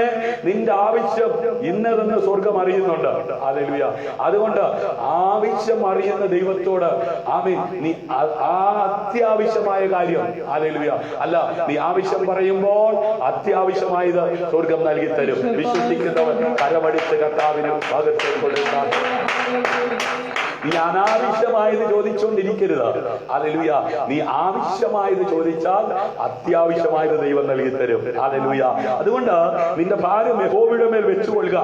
നിന്റെ ആവശ്യം ഇന്നതെന്ന് സ്വർഗം അറിയുന്നുണ്ട്. ഹല്ലേലൂയ. അതുകൊണ്ട് ആവശ്യം അറിയുന്ന ദൈവത്തോട് ആമേൻ നീ ആ അത്യാവശ്യമായ കാര്യം ഹല്ലേലൂയ അല്ല, നീ ആവശ്യം പറയുമ്പോൾ അത്യാവശ്യമായത് സ്വർഗം നൽകി തരും. വിശ്വസിക്കുന്നവൻ കരമടിച്ച് കർത്താവിന് ഭാഗത്തെ കൊടുക്കാൻ. നീ അനാവശ്യമായത് ചോദിച്ചുകൊണ്ടിരിക്കരുത്. ഹല്ലേലൂയ. നീ ആവശ്യമായത് ചോദിച്ചാൽ അത്യാവശ്യമായത് ദൈവം നൽകി തരും. ഹല്ലേലൂയ. അതുകൊണ്ട് നിന്റെ ഭാരം യഹോവയുടെ മേൽ വെച്ചുകൊള്ളുക,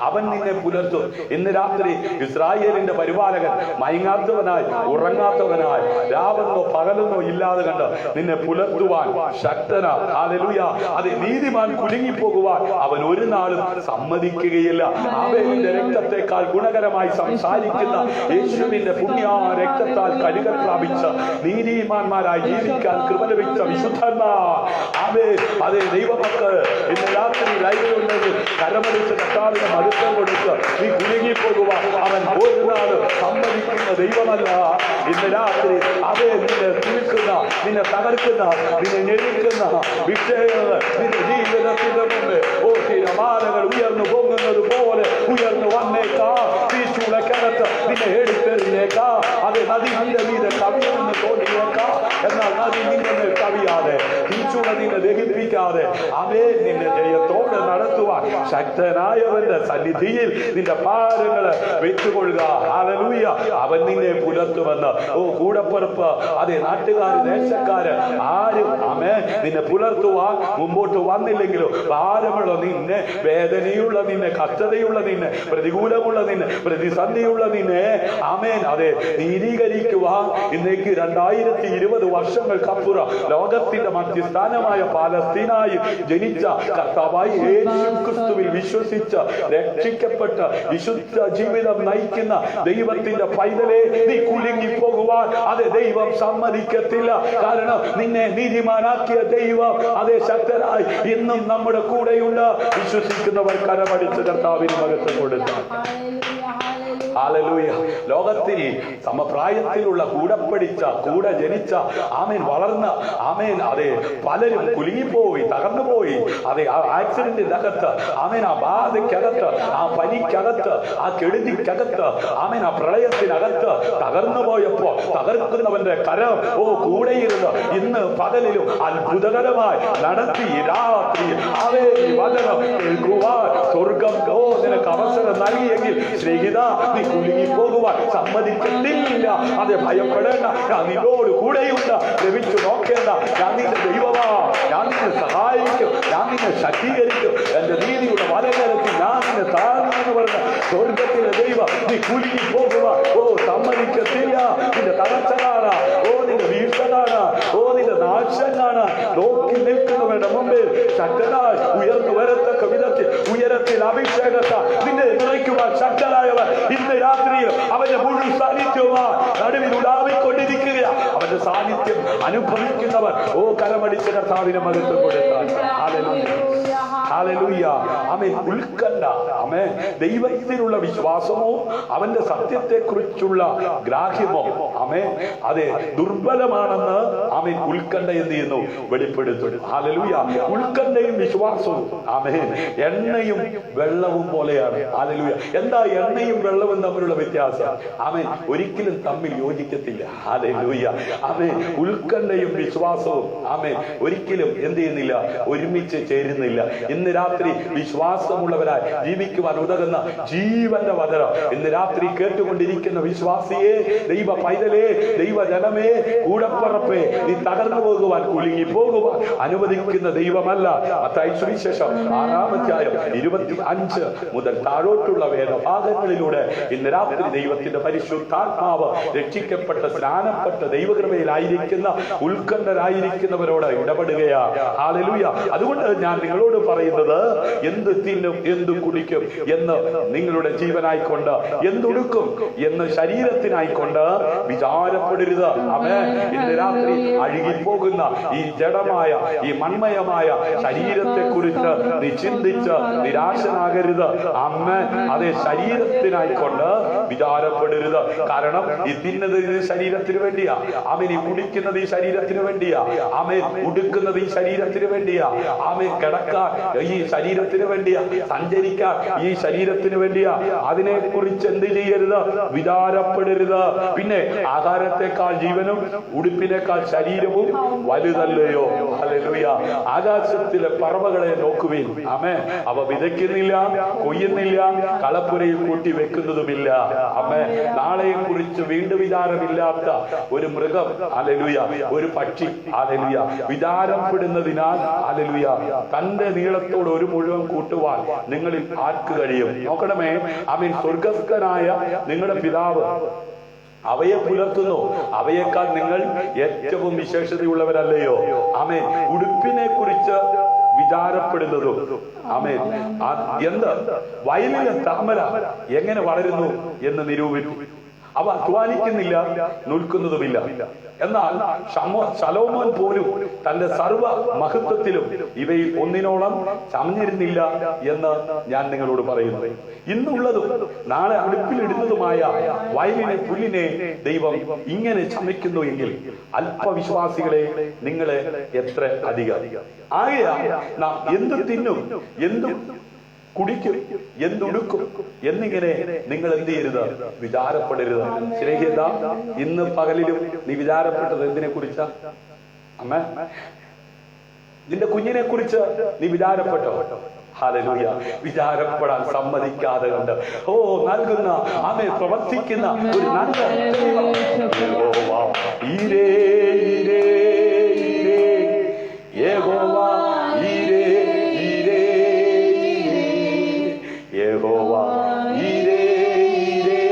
അവൻ നിന്നെ പുലർത്തും. ഇന്ന് രാത്രി ഇസ്രായേലിന്റെ പരിപാലകൻ മയങ്ങാത്തവനായി ഉറങ്ങാത്തവനായി രാവെന്നോ പകലെന്നോ ഇല്ലാതെ കണ്ട് നിന്നെ പുലർത്തുവാൻ ശക്തനാ. ഹല്ലേലൂയ. അത് നീതിമാൻ കുലുങ്ങിപ്പോകുവാൻ അവൻ ഒരു നാളും സമ്മതിക്കുകയില്ല. ആബേലിന്റെ രക്തത്തെക്കാൾ ഗുണകരമായി സംസാരിക്കുന്ന യേശുവിന്റെ പുണ്യ രക്തത്താൽ കഴുകൽ പ്രാപിച്ച നീതിമാന്മാരായി ജീവിക്കാൻ കൃപ ലഭിച്ച വിശുദ്ധന്മാർ അതേ ദൈവമക്കൾ ഇന്ന് രാത്രി ലൈവിലുണ്ടെങ്കിൽ കരമടിച്ച് കർത്താവിന് മടുക്കം കൊടുത്ത് നീ കുലുങ്ങിപ്പോകുക അവൻ ഒരു നാളും സമ്മതിക്കുന്ന ദൈവമല്ല. ഇന്ന് രാത്രി അതേ നിന്നെ തിരിക്കുന്ന, നിന്നെ തകർക്കുന്ന, നിന്നെ ഞെരുക്കുന്ന വിഷയങ്ങൾ നിന്റെ ജീവിതത്തിന്റെ മുമ്പ് ഓ തിരമാലകൾ ഉയർന്നു പൊങ്ങുന്നത് പോലെ ഉയർന്നു വന്നേക്കാ. തീച്ചൂളക്കകത്ത് നിന്നെ എടുത്തെറിഞ്ഞേക്കാ. അത് നദി നിന്റെ മീതെ കവിയെന്ന് തോന്നിയേക്കാ. എന്നാൽ നദി നിന്നെ കവിയാതെ തീച്ചൂള നിന്നെ ദഹിപ്പിക്കാതെ അവേ നിന്നെ ജയത്തോടെ നടത്തുവാൻ ശക്തനായവന്റെ സന്നിധിയിൽ നിന്റെ ഭാരങ്ങള് വെച്ചുകൊള്ളുക. ഹല്ലേലൂയ. അവൻ നിന്നെ പുലർത്തുമെന്ന് ഓ കൂടപ്പുറപ്പ് അതേ നാട്ടുകാര് ദേശക്കാര് ആരും ആമേ നിന്നെ പുലർത്തുവാൻ മുമ്പോട്ട് വന്നില്ലെങ്കിലും ഭാരമുള്ള നിന്നെ, വേദനയുള്ള നിന്നെ, കഷ്ടതയുള്ള നിന്നെ, പ്രതികൂലമുള്ള നിന്നെ, പ്രതിസന്ധിയുള്ള നിന്നെ ആമേൻ അതെ നീതീകരിക്കുവാൻ ഇന്നേക്ക് 2020 വർഷങ്ങൾക്കപ്പുറം ലോകത്തിന്റെ മധ്യസ്ഥാനമായ പാലസ്തീനായി ജനിച്ച കർത്താവായി യേശു ക്രിസ്തുവിൽ വിശ്വസിച്ച് രക്ഷിക്കപ്പെട്ട വിശുദ്ധ ജീവിതം നയിക്കുന്ന ദൈവത്തിന്റെ പൈതലെ നീ കുലുങ്ങി പോകുവാൻ അതെ ദൈവം സമ്മതിക്കത്തില്ല. കാരണം നിന്നെ നീതിമാനാക്കിയ ദൈവം അതേ ശക്തരായി ഇന്നും നമ്മുടെ കൂടെയുണ്ട്. വിശ്വസിക്കുന്നവർ കരമടിച്ച് കർത്താവിന് മഹത്വം കൊടുത്തു. ഹല്ലേലൂയ. ലോകത്തിൽ സമപ്രായത്തിലുള്ള കൂടെ പഠിച്ച കൂടെ ജനിച്ച ആമേൻ വളർന്ന ആമേൻ അതെ പലരും കുലുങ്ങിപ്പോയി, തകർന്നുപോയി. അതെ ആ ആക്സിഡന്റിന്റെ അകത്ത് ആമേൻ ആ ബാധയ്ക്കകത്ത് ആ പനിക്കകത്ത് ആ കെടുതിക്കകത്ത് ആമേൻ ആ പ്രളയത്തിനകത്ത് തകർന്നു പോയപ്പോ തകർക്കുന്നവന്റെ കരം ഓ കൂടെയിരുന്ന് ഇന്ന് പകലിലും അത്ഭുതകരമായി നടത്തി രാത്രി അവേ വചനം കേൾക്കുവാൻ സ്വർഗം ഓ നിനക്ക് അവസരം നൽകിയെങ്കിൽ സ്നേഹിത നീ കുലുങ്ങി പോകുവാൻ സമ്മതിക്കത്തില്ല. അത് ഭയപ്പെടേണ്ട, ഞാൻ നിന്നോട് കൂടെയുണ്ട്. ലഭിച്ചു നോക്കേണ്ട, ഞാൻ നിന്റെ ദൈവമാ, ഞാൻ നിന്നെ സഹായിക്കും, ഞാൻ നിന്നെ ശക്തീകരിക്കും. എന്റെ നീതിയുടെ വലകരത്തിൽ ഞാൻ നിന്നെ താഴ്ന്നു പറഞ്ഞ സ്വർഗത്തിലെ ദൈവം നീ കുലുങ്ങി പോകുക ഓ സമ്മതിക്കത്തില്ല. നിന്റെ തകർച്ച കാണാ, ഓ നിന്റെ വീഴ്ച കാണാ, ഓ നിന്റെ നാശം കാണാ. നോക്കി നിൽക്കുന്നവരുടെ മുമ്പിൽ ശക്തനായി ഉയർന്നു വരത്തക്ക വിധത്തിൽ ഉയരത്തിൽ അഭിഷേകത്താൽ നിന്നെ നിറയ്ക്കുവാൻ ശക്തനായവൻ ഇന്ന് രാത്രിയിൽ അവന്റെ മുഴുവൻ സാന്നിധ്യവുമായി നടുവിൽ ഉലാവിക്കൊണ്ടിരിക്കുക. അവന്റെ സാന്നിധ്യം അനുഭവിക്കുന്നവർ കരമടിച്ച കർത്താവിനെ മഹത്വം കൊടുത്താൽ ഹല്ലേലൂയ. ആമേൻ. ഉത്കണ്ഠ, ആമേൻ, ദൈവത്തിലുള്ള വിശ്വാസമോ അവന്റെ സത്യത്തെക്കുറിച്ചുള്ള ഗ്രാഹ്യമോ ആമേൻ അതെ ദുർബലമാണെന്ന് ആമേൻ ഉത്കണ്ഠ എന്ത് ചെയ്യുന്നു? വെളിപ്പെടുത്തുന്നു. ഹല്ലേലൂയ. ഉത്കണ്ഠയും വിശ്വാസവും ആമേൻ എണ്ണയും വെള്ളവും പോലെയാണ്. ഹല്ലേലൂയ. എന്താ എണ്ണയും വെള്ളവും തമ്മിലുള്ള വ്യത്യാസം? ആമേൻ ഒരിക്കലും തമ്മിൽ യോജിക്കത്തില്ല. ഹല്ലേലൂയ. ആമേൻ. ഉത്കണ്ഠയും വിശ്വാസവും ആമേൻ ഒരിക്കലും എന്ത് ചെയ്യുന്നില്ല? ഒരുമിച്ച് ചേരുന്നില്ല. ഇന്ന് രാത്രി വിശ്വാസമുള്ളവരായി ജീവിക്കുവാൻ ഉതകുന്ന ജീവന്റെ വചനം ഇന്ന് രാത്രി കേട്ടുകൊണ്ടിരിക്കുന്ന വിശ്വാസിയെ, ദൈവ പൈതലേ, ദൈവജനമേ, കൂടപ്പറപ്പേ, നീ തകർന്നു പോകുവാൻ, കുലുങ്ങി പോകുവാൻ അനുവദിക്കുന്ന ദൈവമല്ല. മത്തായി സുവിശേഷം 6-25 മുതൽ താഴോട്ടുള്ള വേദഭാഗങ്ങളിലൂടെ ഇന്ന് രാത്രി ദൈവത്തിന്റെ പരിശുദ്ധാത്മാവ് രക്ഷിക്കപ്പെട്ട സ്നാനപ്പെട്ട ദൈവകൃപയിലായിരിക്കുന്ന ഉത്കണ്ഠരായിരിക്കുന്നവരോട് ഇടപെടുകയാണ്. ഹല്ലേലൂയ. അതുകൊണ്ട് ഞാൻ നിങ്ങളോട് പറയുന്നത്, എന്ത് തിന്നും എന്ത് കുടിക്കും എന്ന് നിങ്ങളുടെ ജീവനായിക്കൊണ്ട്, എന്തുടുക്കും എന്ന് ശരീരത്തിനായിക്കൊണ്ട് വിചാരപ്പെടരുത്. ആമേൻ. ഇന്ന് രാത്രി അഴുകിപ്പോകുന്ന ഈ ജഡമായ ഈ മൺമയമായ ശരീരത്തെ കുറിച്ച് നീ ചിന്തിച്ച് നിരാശനാകരുത്. ആമേൻ. അതേ ശരീരത്തിനായിക്കൊണ്ട് വിചാരപ്പെടരുത്. കാരണം ഈ തിന്നത് ഈ ശരീരത്തിന് വേണ്ടിയാ. ആമേൻ. ഈ കുടിക്കുന്നത് ഈ ശരീരത്തിന് വേണ്ടിയാ. ആമേൻ. ഉടുക്കുന്നത് ഈ ശരീരത്തിന് വേണ്ടിയാ. ആമേൻ. കിടക്കാൻ ഈ ശരീരത്തിന് വേണ്ടിയാ. സഞ്ചരിക്കാൻ ഈ ശരീരത്തിന് വേണ്ടിയാ. അതിനെ കുറിച്ച് എന്ത് ചെയ്യരുത്? വിചാരപ്പെടരുത്. പിന്നെ ആഹാരത്തെക്കാൾ ജീവനും ഉടുപ്പിനേക്കാൾ ശരീരവും വലുതല്ലയോ? ഹല്ലേലൂയ. ആകാശത്തിലെ പറവകളെ നോക്കുവിൻ. ആമേൻ. അവ വിതയ്ക്കുന്നില്ല, കൊയ്യുന്നില്ല, കളപ്പുരയിൽ കൂട്ടി വെക്കുന്നതുമില്ല. ആമേൻ. നാളെയെ കുറിച്ച് വീണ്ടും വിചാരമില്ലാത്ത ഒരു മൃഗം, ഹല്ലേലൂയ, ഒരു പക്ഷി, ഹല്ലേലൂയ, വിചാരപ്പെടുന്നതിനാൽ, ഹല്ലേലൂയ, തന്റെ നീളത്തോട് ഒരു മുഴുവൻ കൂട്ടുവാൻ നിങ്ങളിൽ ആർക്ക് കഴിയും? നോക്കണമേ. ആമേൻ. സ്വർഗ്ഗസ്ഥനായ നിങ്ങളുടെ പിതാവ് അവയെ പുലർത്തുന്നു. അവയേക്കാൾ നിങ്ങൾ ഏറ്റവും വിശേഷതയുള്ളവരല്ലയോ? ആമേൻ. ഉടുപ്പിനെ കുറിച്ച് വിചാരപ്പെടുന്നതും ആമേൻ എന്ത്? വയലിലെ താമര എങ്ങനെ വളരുന്നു എന്ന് നിരൂപിക്കും. അവ അധ്വാനിക്കുന്നില്ല, നിൽക്കുന്നതുമില്ല. എന്നാൽ ശലോമോൻ പോലും തന്റെ സർവ മഹത്വത്തിലും ഇവയിൽ ഒന്നിനോളം ചമഞ്ഞിരുന്നില്ല എന്ന് ഞാൻ നിങ്ങളോട് പറയുന്നു. ഇന്നുള്ളതും നാളെ അടുപ്പിലിടുന്നതുമായ വയലിനെ പുല്ലിനെ ദൈവം ഇങ്ങനെ ചമയ്ക്കുന്നു എങ്കിൽ അല്പവിശ്വാസികളെ നിങ്ങളെ എത്ര അധികം. ആകയാൽ നാം എന്ത് തിന്നും, എന്ത് കുടിക്കും, എന്തുടുക്കും എന്നിങ്ങനെ നിങ്ങൾ എന്ത് ചെയ്യരുത്? വിചാരപ്പെടരുത്. സ്നേഹിത, ഇന്ന് പകലിലും നീ വിചാരപ്പെട്ടത് എന്തിനെ കുറിച്ചാ? അമ്മ, നിന്റെ കുഞ്ഞിനെ കുറിച്ച് നീ വിചാരപ്പെട്ടോ? ഹല്ലേലൂയ. വിചാരപ്പെടാൻ സമ്മതിക്കാതെ കണ്ട് നൽകുന്ന ആമേൻ പ്രവർത്തിക്കുന്ന ഒരു നല്ല ഈരേ ഈരേ ഈരേ യഹോവ ഈരേ ഈരേ യഹോവ ഈരേ ഈരേ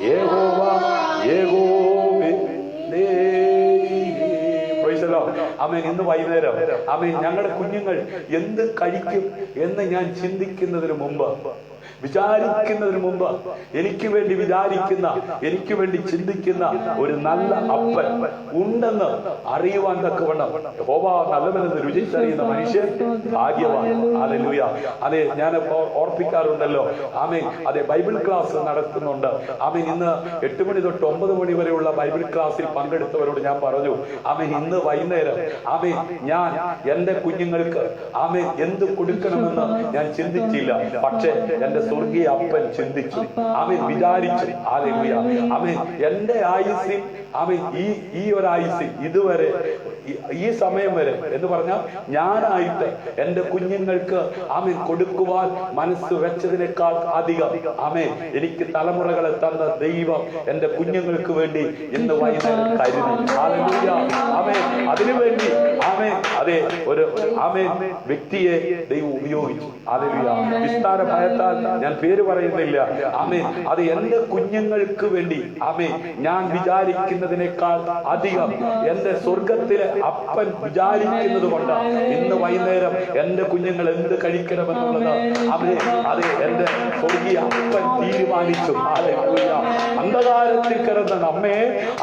യഹോവ യഹോവേ. Praise the Lord. ആമേൻ. ഇന്ന് വൈകുന്നേരം ആമേൻ ഞങ്ങളുടെ കുഞ്ഞുങ്ങൾ എന്ത് കഴിക്കും എന്ന് ഞാൻ ചിന്തിക്കുന്നതിന് മുമ്പ്, വിചാരിക്കുന്നതിന് മുമ്പ് എനിക്ക് വേണ്ടി വിചാരിക്കുന്ന, എനിക്ക് വേണ്ടി ചിന്തിക്കുന്ന ഒരു നല്ല അപ്പൻ ഉണ്ടെന്ന് അറിയുവാൻ തക്കവണ്ണം യഹോവ നല്ലവനെന്ന് രുചിച്ചറിയുന്ന മനുഷ്യൻ ഭാഗ്യവാൻ. ഹല്ലേലൂയ. അതെ, ഞാൻ ഓർപ്പിക്കാറുണ്ടല്ലോ. ആമേൻ. അതെ, ബൈബിൾ ക്ലാസ് നടത്തുന്നുണ്ട്. ആമേൻ. ഇന്ന് 8 മണി തൊട്ട് 9 മണി വരെയുള്ള ബൈബിൾ ക്ലാസ്സിൽ പങ്കെടുത്തവരോട് ഞാൻ പറഞ്ഞു, ആമേൻ, ഇന്ന് വൈകുന്നേരം ആമേൻ ഞാൻ എന്റെ കുഞ്ഞുങ്ങൾക്ക് ആമേൻ എന്ത് കൊടുക്കണമെന്ന് ഞാൻ ചിന്തിച്ചില്ല. പക്ഷേ എന്റെ സ്വർഗീയ അപ്പൻ ചിന്തിച്ചു. ആമേൻ. വിചാരിച്ചു. ഹല്ലേലൂയ. ആമേൻ. എന്റെ ആയുസ്സിൽ ആമേൻ ഈ ഒരു ആയുസ്സിൽ ഇതുവരെ ഈ സമയം വരെ എന്ന് പറഞ്ഞാൽ ഞാനായിട്ട് എന്റെ കുഞ്ഞുങ്ങൾക്ക് ആമേൻ കൊടുക്കുവാൻ മനസ്സ് വെച്ചതിനേക്കാൾ അധികം ആമേൻ എനിക്ക് തലമുറകളെ തന്ന ദൈവം എന്റെ കുഞ്ഞുങ്ങൾക്ക് വേണ്ടി ഇന്ന് വൈകുന്നേരം കരുതി. ഹല്ലേലൂയ. ആമേൻ. അതിനുവേണ്ടി ആമേൻ അതെ ഒരു ആമേൻ വ്യക്തിയെ ദൈവം ഉപയോഗിച്ചു. ഹല്ലേലൂയ. വിസ്താര ഭയത്താൽ ഞാൻ പേര് പറയുന്നില്ല. ആമേൻ അത് എന്റെ കുഞ്ഞുങ്ങൾക്ക് വേണ്ടി ആമേൻ ഞാൻ വിചാരിക്കുന്നതിനേക്കാൾ അധികം എന്റെ സ്വർഗത്തിലെ അപ്പൻ വിചാരിക്കുന്നത് കൊണ്ട് ഇന്ന് വൈകുന്നേരം എന്റെ കുഞ്ഞുങ്ങൾ എന്ത് കഴിക്കണമെന്നുള്ളത് ആമേൻ അത് എന്റെ സ്വർഗീയ അപ്പൻ തീരുമാനിച്ചു. ഹല്ലേലൂയ. അന്ധകാരത്തിൽ കിടന്ന നമ്മെ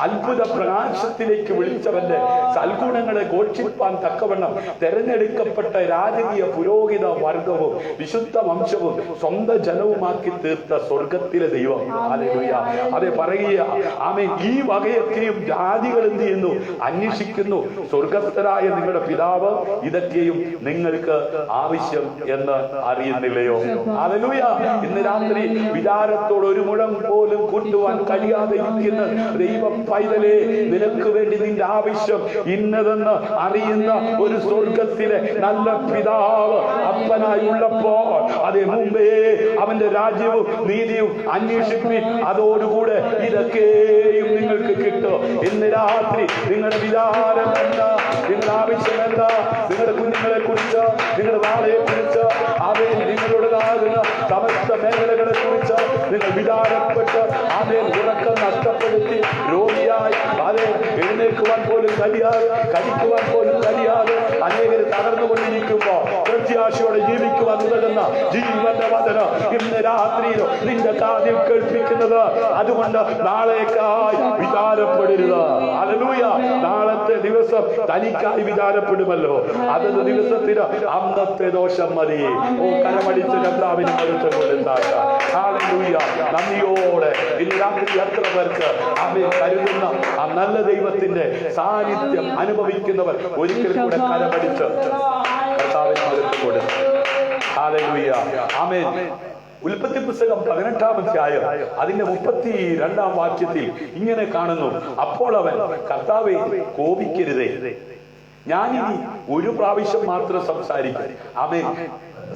അത്ഭുത പ്രകാശത്തിലേക്ക് വിളിച്ചവന്റെ സൽഗുണങ്ങളെ ഘോഷിപ്പാൻ തക്കവണ്ണം തെരഞ്ഞെടുക്കപ്പെട്ട രാജകീയ പുരോഹിത വർഗവും വിശുദ്ധ വംശവും സ്വന്തം ജനവുമാക്കി തീർത്ത സ്വർഗത്തിലെ ദൈവം. ഹല്ലേലൂയ. അതെ പറയുക ആമേൻ. ഈ വകയൊക്കെയും ജാതികൾ എന്ത് ചെയ്യുന്നു? അന്വേഷിക്കുന്നു. സ്വർഗസ്ഥനായ നിങ്ങളുടെ പിതാവ് ഇതൊക്കെയും നിങ്ങൾക്ക് ആവശ്യം എന്ന് അറിയുന്നില്ലയോ? ഹല്ലേലൂയ. ഇന്ന് രാത്രി വിചാരത്തോട് ഒരു മുഴം പോലും കൂട്ടുവാൻ കഴിയാതെ ഇരിക്കുന്ന ദൈവ പൈതലേ, നിനക്ക് വേണ്ടി നിന്റെ ആവശ്യം ഇന്നതെന്ന് അറിയുന്ന ഒരു സ്വർഗത്തിലെ നല്ല പിതാവ് അപ്പനായി ഉള്ളപ്പോൾ അതേ മുമ്പേ അവന്റെ രാജ്യവും നീതിയും അന്വേഷിപ്പിൻ, അതോടുകൂടെ ഇതൊക്കെയും നിങ്ങൾക്ക് കിട്ടും. ഇന്ന് രാത്രി നിങ്ങളുടെ വിചാരം എന്താ? നിങ്ങളുടെ ആവശ്യം എന്താ? നിങ്ങളുടെ കുഞ്ഞുങ്ങളെ കുറിച്ച്, നിങ്ങളുടെ നാളെ കുറിച്ച്, അവൻ നിങ്ങളുടേതാകുന്ന സമസ്ത മേഖലകളെ കുറിച്ച് നിങ്ങൾ വിചാരപ്പെട്ട് അവൻ ഉറക്കം നഷ്ടപ്പെടുത്തി രോഗിയായി അതെ എഴുന്നേൽക്കുവാൻ പോലും കഴിയാതെ, കഴിക്കുവാൻ പോലും കഴിയാതെ അനേകർ തകർന്നുകൊണ്ടിരിക്കുമ്പോ പ്രത്യാശയോടെ ജീവിക്കുവാൻ ഉതകുന്ന ജീവന്റെ വചനം ഇന്ന് രാത്രിയിലോ നിന്റെ കാതിൽ കേൾപ്പിക്കുന്നത്. അതുകൊണ്ട് നാളേക്കായി വിചാരപ്പെടരുത്. ഹല്ലേലൂയ. നാളത്തെ ദിവസം തനിക്കായി വിചാരപ്പെടുമല്ലോ. അതത് ദിവസത്തിന് അന്നത്തെ ദോഷം മതി. ഓ കരമടിച്ച് കർത്താവിന് മരുത്തം കൊടുത്താക്ക. ഹല്ലേലൂയ. നന്ദിയോടെ ഇന്ന് രാത്രി എത്ര പേർക്ക് അവൻ കരുതുന്ന ആ നല്ല ദൈവത്തിന്റെ സാന്നിധ്യം അനുഭവിക്കുന്നവർ ഒരിക്കൽ കൂടെ കരമടിച്ച് കർത്താവിന് മരുത്തം കൊടുത്തു. ഹല്ലേലൂയ. ആമേൻ. ഉൽപ്പത്തി പുസ്തകം 18-ാം അധ്യായം അതിന്റെ 32-ാം വാക്യത്തിൽ ഇങ്ങനെ കാണുന്നു. അപ്പോൾ അവൻ കർത്താവേ കോപിക്കരുതേ, ഞാനിനി ഒരു പ്രാവശ്യം മാത്രം സംസാരിക്കും. ആമേൻ.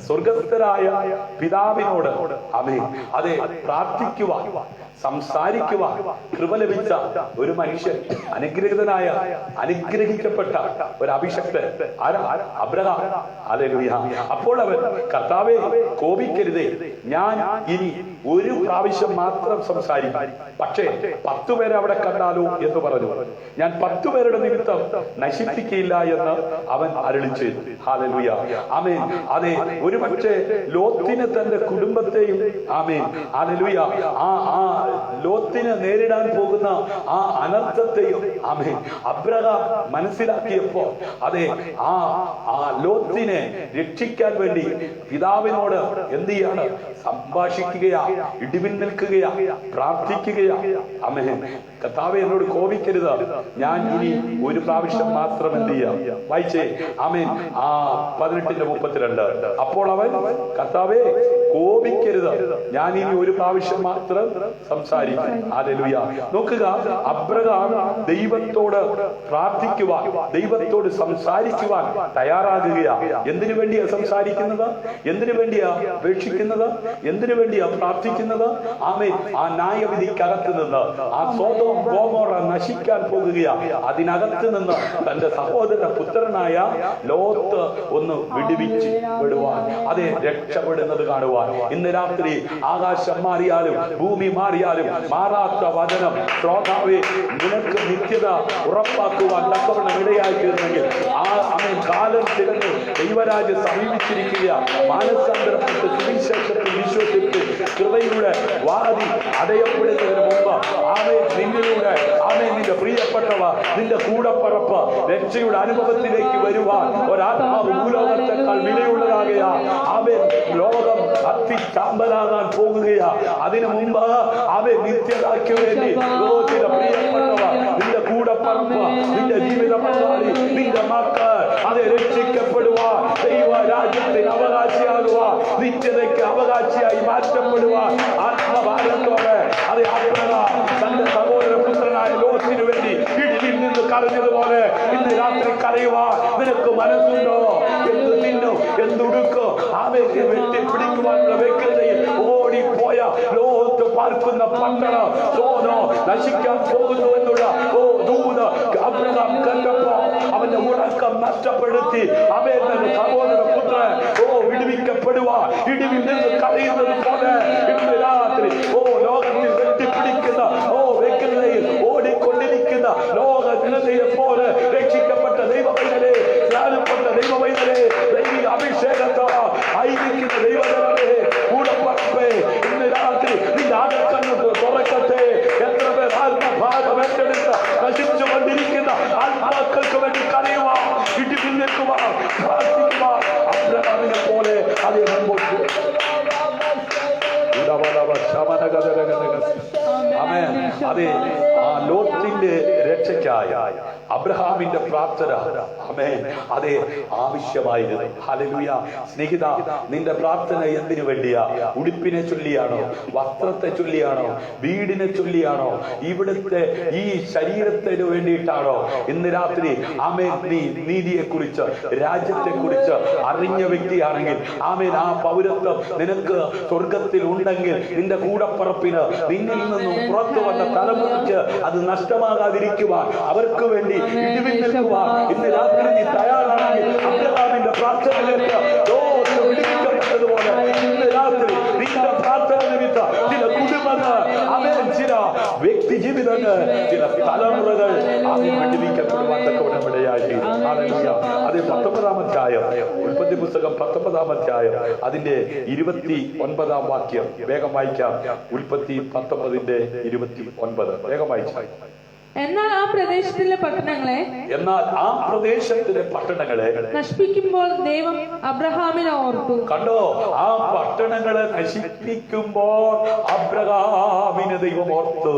സ്വർഗസ്ഥരായ പിതാവിനോട് ആമേൻ അതെ പ്രാർത്ഥിക്കുവാൻ, സംസാരിക്കുവാൻ കൃപ ലഭിച്ച ഒരു മനുഷ്യൻ, അനുഗ്രഹിതനായ അനുഗ്രഹിക്കപ്പെട്ട ഒരു അഭിഷക്തൻ അബ്രഹാം. ഹല്ലേലൂയ. അപ്പോൾ അവൻ കർത്താവേ കോപിക്കരുതേ, ഞാൻ ഇനി ഒരു പ്രാവശ്യം മാത്രം സംസാരിക്കും, പക്ഷേ 10 പേരെ അവിടെ കണ്ടാലോ എന്ന് പറഞ്ഞു. ഞാൻ 10 പേരുടെ നിമിത്തം നശിപ്പിക്കില്ല എന്ന് അവൻ അരുളി ചെയ്തു. ഹല്ലേലൂയ. ആമേൻ. അതെ ഒരു പക്ഷേ ലോത്തിനെ തന്റെ കുടുംബത്തെയും ആമേൻ ഹല്ലേലൂയ ആ ലോത്തിനെ നേരിടാൻ പോകുന്ന ആ അനർത്ഥത്തെയും ആമേൻ അബ്രഹാം മനസ്സിലാക്കിയപ്പോൾ അതെ ആ ലോത്തിനെ രക്ഷിക്കാൻ വേണ്ടി പിതാവിനോട് എന്ത് ചെയ്യാണ്? സംഭാഷിക്കുകയാ, ഇടിവിൽ നിൽക്കുകയാ, പ്രാർത്ഥിക്കുകയാ. ആമേൻ. കർത്താവേ എന്നോട് കോപിക്കരുത്, ഞാൻ ഇനി ഒരു പ്രാവശ്യം മാത്രം എന്ത് ചെയ്യാം? വായിച്ചേ. ആമേൻ. 18:32. അപ്പോൾ അവൻ കർത്താവേ കോപിക്കരുത്, ഞാൻ ഇനി ഒരു പ്രാവശ്യം മാത്രം സംസാരിക്കും. ഹല്ലേലൂയ. നോക്കുക, അബ്രഹാം ദൈവത്തോട് പ്രാർത്ഥിക്കുവാൻ, ദൈവത്തോട് സംസാരിക്കുവാൻ തയ്യാറാകുകയാ. എന്തിനു വേണ്ടിയാ സംസാരിക്കുന്നത്? എന്തിനു വേണ്ടിയാ അപേക്ഷിക്കുന്നത്? എന്തിനു വേണ്ടിയാ പ്രാർത്ഥിക്കുന്നത്? ആമേൻ. ആ ന്യായവിധിക്കകത്ത് നിന്ന് ആ സോദോം ഗോമോറ നശിക്കാൻ പോകുകയാ. അതിനകത്ത് നിന്ന് തന്റെ സഹോദര പുത്രനായ ലോത്ത് ഒന്ന് വിടുവിച്ച് വിടുവാൻ, അതെ രക്ഷപ്പെടുന്നത് കാണുവാൻ. ഇന്ന് രാത്രി ആകാശം മാറിയാലും ഭൂമി മാറിയാലും മാറാത്ത വചനം ശ്രോതാവേ നിനക്ക് നിത്യത ഉറപ്പാക്കുവാൻ തക്കവണ്ണം ഇടയായി തീർന്നെങ്കിൽ ആ ആമേൻ കാലം തികഞ്ഞു, ദൈവരാജ്യം സമീപിച്ചിരിക്കുക. മാനസാന്തരപ്പെട്ട് സുവിശേഷത്തിൽ വിശ്വസിച്ച് കൃപയുടെ വാതി അടയപ്പെടുന്നതിന് മുമ്പ് ആമേൻ നിന്നിലൂടെ ആമേൻ നിന്റെ പ്രിയപ്പെട്ടവ, നിന്റെ കൂടപ്പറപ്പ് രക്ഷയുടെ അനുഭവത്തിലേക്ക് വരുവാൻ ഒരാത്മാവ് ഭൂലോകത്തെക്കാൾ വിലയുള്ളതാകയാ. ആമേൻ ലോകം അത്തിച്ചാമ്പലാകാൻ പോകുകയാ. അതിനു മുമ്പ് ആമേൻ നിത്യതയ്ക്ക് വേണ്ടി ലോകത്തിന്റെ പ്രിയപ്പെട്ടവ, നിന്റെ കൂടപ്പറപ്പ്, നിന്റെ ജീവിത പങ്കാളി, നിന്റെ മക്കൾ അത് രക്ഷിക്കപ്പെടുവാൻ, ദൈവ രാജ്യത്തിന് അവകാശിയാകുവാൻ, നിത്യതയ്ക്ക് അവകാശിയായി മാറ്റപ്പെടുവാൻ ആത്മഭാരത്തോടെ അത് അബ്രഹാം തന്റെ സഹോദര പുത്രനായ ലോത്തിനു വേണ്ടി ഇടിയിൽ നിന്ന് കരഞ്ഞതുപോലെ ഇന്ന് രാത്രി കരയുവാൻ നിനക്ക് മനസ്സുണ്ടോ? എന്ത് തിന്നു, എന്തുടുക്കോ, ആവേശ വെട്ടിപ്പിടിക്കുവാനുള്ള വ്യഗ്രതയിൽ ഓടിപ്പോയ ലോകത്ത് പാർക്കുന്ന പട്ടണം സോനോ നശിക്കാൻ പോകുന്നു എന്നുള്ള ദൂത് അബ്രഹാം കണ്ടപ്പോ അവന്റെ ഉറക്കം നഷ്ടപ്പെടുത്തി അവൻ തന്റെ സഹോദര പുത്രൻ വിടുവിക്കപ്പെടുവാൻ ഇടിവിൽ നിന്ന് കരയുന്നത് പോലെ ഇന്ന് രാത്രി ലോകത്തിൽ വെട്ടിപ്പിടിക്കുന്ന വ്യക്തികളെയും ഓടിക്കൊണ്ടിരിക്കുന്ന ലോക ജനതയെ പോലെ രക്ഷിക്കപ്പെട്ട ദൈവവൈതലേ, ജ്ഞാനപ്പെട്ട ദൈവവൈതലേ, ദൈവിക അഭിഷേകത്താൽ ആയിരിക്കുന്ന ദൈവജനമേ, കൂടപ്പറപ്പേ, ഇന്ന് രാത്രി നിന്റെ ആകക്കണ്ണ് തുറക്കട്ടെ. എത്ര പേർ ആത്മഭാരം ഏറ്റെടുത്ത് നശിച്ചുകൊണ്ടിരിക്കുന്ന ആത്മാക്കൾക്ക് വേണ്ടി കരയുവാൻ, ഇടിവിൽ നിൽക്കുവാൻ, പ്രാർത്ഥിക്കുവാൻ അബ്രഹാമിനെ പോലെ അതേ മുമ്പോട്ട് അതെ ആ ലോത്തിന്റെ രക്ഷയ്ക്കായ അബ്രഹാമിന്റെ പ്രാർത്ഥന അതെ ആവശ്യമായിരുന്നു. ഹല്ലേലൂയ. സ്നേഹിത, നിന്റെ പ്രാർത്ഥന എന്തിനു വേണ്ടിയാ? ഉടുപ്പിനെ ചൊല്ലിയാണോ? വസ്ത്രത്തെ ചൊല്ലിയാണോ? വീടിനെ ചൊല്ലിയാണോ? ഇവിടുത്തെ ഈ ശരീരത്തിന് വേണ്ടിയിട്ടാണോ? ഇന്ന് രാത്രി നീ നീതിയെ കുറിച്ച്, രാജ്യത്തെ കുറിച്ച് അറിഞ്ഞ വ്യക്തിയാണെങ്കിൽ ആ പൗരത്വം നിനക്ക് സ്വർഗത്തിൽ ഉണ്ടെങ്കിൽ നിന്റെ കൂടപ്പറപ്പിന് നിന്നിൽ നിന്നും പുറത്തു വന്ന തലമുറയ്ക്ക് അത് നഷ്ടമാകാതിരിക്കുവാൻ, അവർക്ക് വേണ്ടി ഇടിവിൽ നിൽക്കുവാൻ ഇന്ന് രാത്രി നീ തയ്യാറാണെങ്കിൽ അബ്രഹാമിന്റെ പ്രാർത്ഥനയിലേക്ക് വിടുവിക്കപ്പെട്ടതുപോലെ ഇന്ന് രാത്രി നിന്റെ പ്രാർത്ഥന നിമിത്തം ചില കുടുംബങ്ങൾ, ചില വ്യക്തി ജീവിതങ്ങൾ, ചില തലമുറകൾ വിടുവിക്കപ്പെടുവാൻ തക്കവിടമിടയായി. അത് 19-ാം അധ്യായം, ഉൽപ്പത്തി പുസ്തകം 19-ാം അധ്യായം അതിന്റെ 29-ാം വാക്യം വേഗം വായിക്കാം. ഉൽപ്പത്തി 19:29 വേഗം വായിക്കാം. എന്നാൽ ആ പ്രദേശത്തിലെ പട്ടണങ്ങളെ നശിപ്പിക്കുമ്പോൾ ദൈവം അബ്രഹാമിനെ ഓർത്തു. കണ്ടോ, ആ പട്ടണങ്ങളെ നശിപ്പിക്കുമ്പോൾ അബ്രഹാമിനെ ദൈവം ഓർത്തു.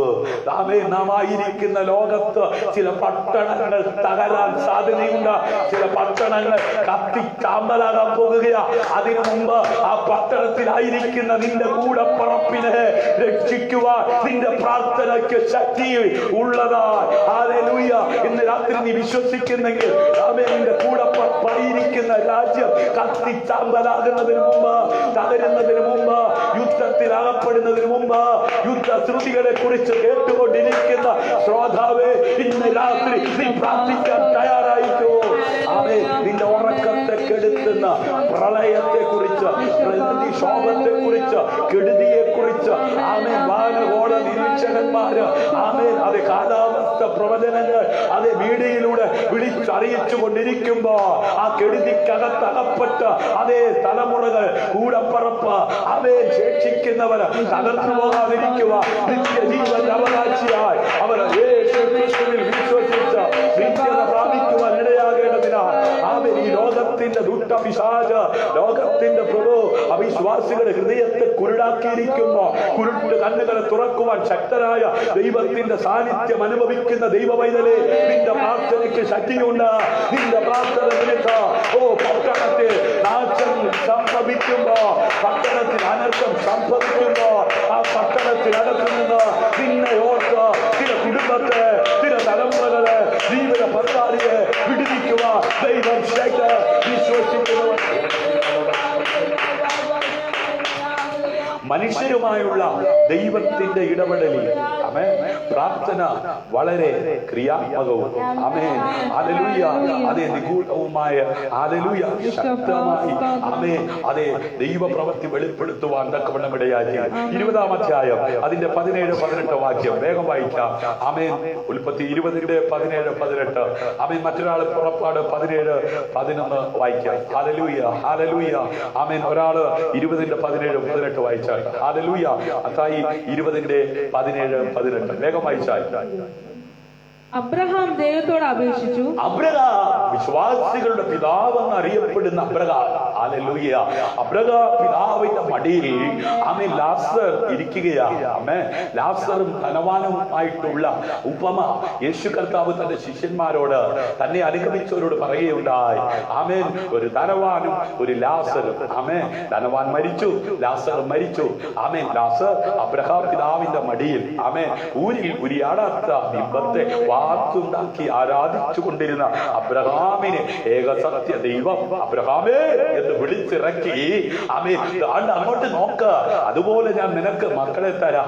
നാം ആയിരിക്കുന്ന ലോകത്ത് ചില പട്ടണങ്ങൾ തകരാൻ സാധ്യതയുണ്ട്. ചില പട്ടണങ്ങൾ കത്തിച്ചാമ്പലാകാൻ പോകുകയാ. അതിനു മുമ്പ് ആ പട്ടണത്തിലായിരിക്കുന്ന നിന്റെ കൂടപ്പറപ്പിനെ രക്ഷിക്കുവാൻ നിന്റെ പ്രാർത്ഥനയ്ക്ക് ശക്തി ഉള്ളതാ. ഹല്ലേലൂയ. ഇന്ന് രാത്രി നീ വിശ്വസിക്കുന്നെങ്കിൽ നിന്റെ കൂടപ്പറപ്പായിരിക്കുന്ന രാജ്യം കത്തിച്ചാമ്പലാകുന്നതിന് മുമ്പ്, തകരുന്നതിന് മുമ്പ്, യുദ്ധത്തിൽ അകപ്പെടുന്നതിന് മുമ്പ്, യുദ്ധശ്രുതികളെ കുറിച്ച് കേട്ടുകൊണ്ടിരിക്കുന്ന ശ്രോതാവേ, ഇന്ന് രാത്രി നീ പ്രാർത്ഥിക്കാൻ തയ്യാറായിക്കോ. നിന്റെ ഉറക്കത്തെ കെടുത്തുന്ന പ്രളയത്തെ കുറിച്ച്, പ്രതിക്ഷോഭത്തെ കുറിച്ച്, കെടുതിയെ കുറിച്ച് വാനകോള നിരീക്ഷകന്മാര് അത് കാലാവസ്ഥ പ്രവചനങ്ങൾ അത് മീഡിയയിലൂടെ വിളിച്ചറിയിച്ചു കൊണ്ടിരിക്കുമ്പോ ആ കെടുതിക്കകത്തകപ്പെട്ട അതേ തലമുറകൾ, കൂടപ്പറപ്പ്, ശേഷിക്കുന്നവര് തകർന്നു പോകാതിരിക്കുക, നിത്യജീവന്റെ അവകാശിയായി അവർ യേശുക്രിസ്തുവിൽ വിശ്വസിച്ച് നിത്യത പ്രാപിക്കുവാൻ ഇടയാകേണ്ടതിനാൽ ഈ ലോകത്തിന്റെ ദുഷ്ടപിശാച, ലോകത്തിന്റെ പ്രഭു അവിശ്വാസികളുടെ ഹൃദയത്തെ കുരുടാക്കിയിരിക്കുമ്പോ കുരുട്ട് കണ്ണുകളെ തുറക്കുവാൻ ശക്തനായ ദൈവത്തിന്റെ സാന്നിധ്യം അനുഭവിക്കുന്ന ദൈവവൈതലേ, നിന്റെ പ്രാർത്ഥനയ്ക്ക് ശക്തിയുണ്ട്. നിന്റെ പ്രാർത്ഥന നിമിത്തം പട്ടണത്തിൽ നാശം സംഭവിക്കുമ്പോ, പട്ടണത്തിൽ അനർത്ഥം സംഭവിക്കുമ്പോ ആ പട്ടണത്തിനകത്ത് നിന്ന് നിന്നെ ഓർത്ത് ചില കുടുംബത്തെ, ചില തലമുറകളെ, ജീവിത പങ്കാളിയെ വിടുവിക്കുവാൻ ദൈവം വിശ്വസിക്കുന്നവർ. മനുഷ്യരുമായുള്ള ദൈവത്തിന്റെ ഇടപെടലിൽ പ്രാർത്ഥന വളരെ ക്രിയാത്മകവും അതേ നിഗൂഢവുമായ ശക്തമായി അതേ ദൈവപ്രവൃത്തി വെളിപ്പെടുത്തുവാൻ തക്കവണ്ണമിടയാക്കി. 20-ാം അധ്യായം അതിന്റെ 17-18 വാക്യം വേഗം വായിക്കാം. ഉൽപ്പത്തി 20:17-18. മറ്റൊരാൾ പുറപ്പാട് 17:11 വായിക്കാം. Hallelujah, hallelujah. ഒരാള് 20:17-18 വായിച്ചാൽ ഹല്ലേലൂയ. അത്തായി 20:17-18 വേഗം വായിച്ചാൽ. അബ്രഹാം ദൈവത്തോട് അപേക്ഷിച്ചു. അബ്രഹാം വിശ്വാസികളുടെ പിതാവെന്ന് അറിയപ്പെടുന്ന അബ്രഹാം, ഹല്ലേലൂയ. അബ്രഹാം പിതാവിന്റെ മടിയിൽ ലാസർ ഇരിക്കുകയാണ്. ലാസറും ധനവാനുമായിട്ടുള്ള ഉപമ യേശു കർത്താവ് തന്റെ ശിഷ്യന്മാരോട്, തന്നെ അനുഗമിച്ചവരോട് പറയുകയുണ്ടായി. ഒരു ധനവാനും ഒരു ലാസറും. ധനവാൻ മരിച്ചു, ലാസർ മരിച്ചു. ലാസർ അബ്രഹാം പിതാവിന്റെ മടിയിൽ ഊരിൽ ഉരിയാടാത്ത ബിംബത്തെ വാർത്തുണ്ടാക്കി ആരാധിച്ചു കൊണ്ടിരുന്ന അബ്രഹാം അബ്രഹാമിനെ ഏകസത്യ ദൈവം അബ്രഹാമേ എന്ന് വിളിച്ചിറക്കി. ആമേൻ. അങ്ങോട്ട് നോക്ക, അതുപോലെ ഞാൻ നിനക്ക് മക്കളെ തരാം.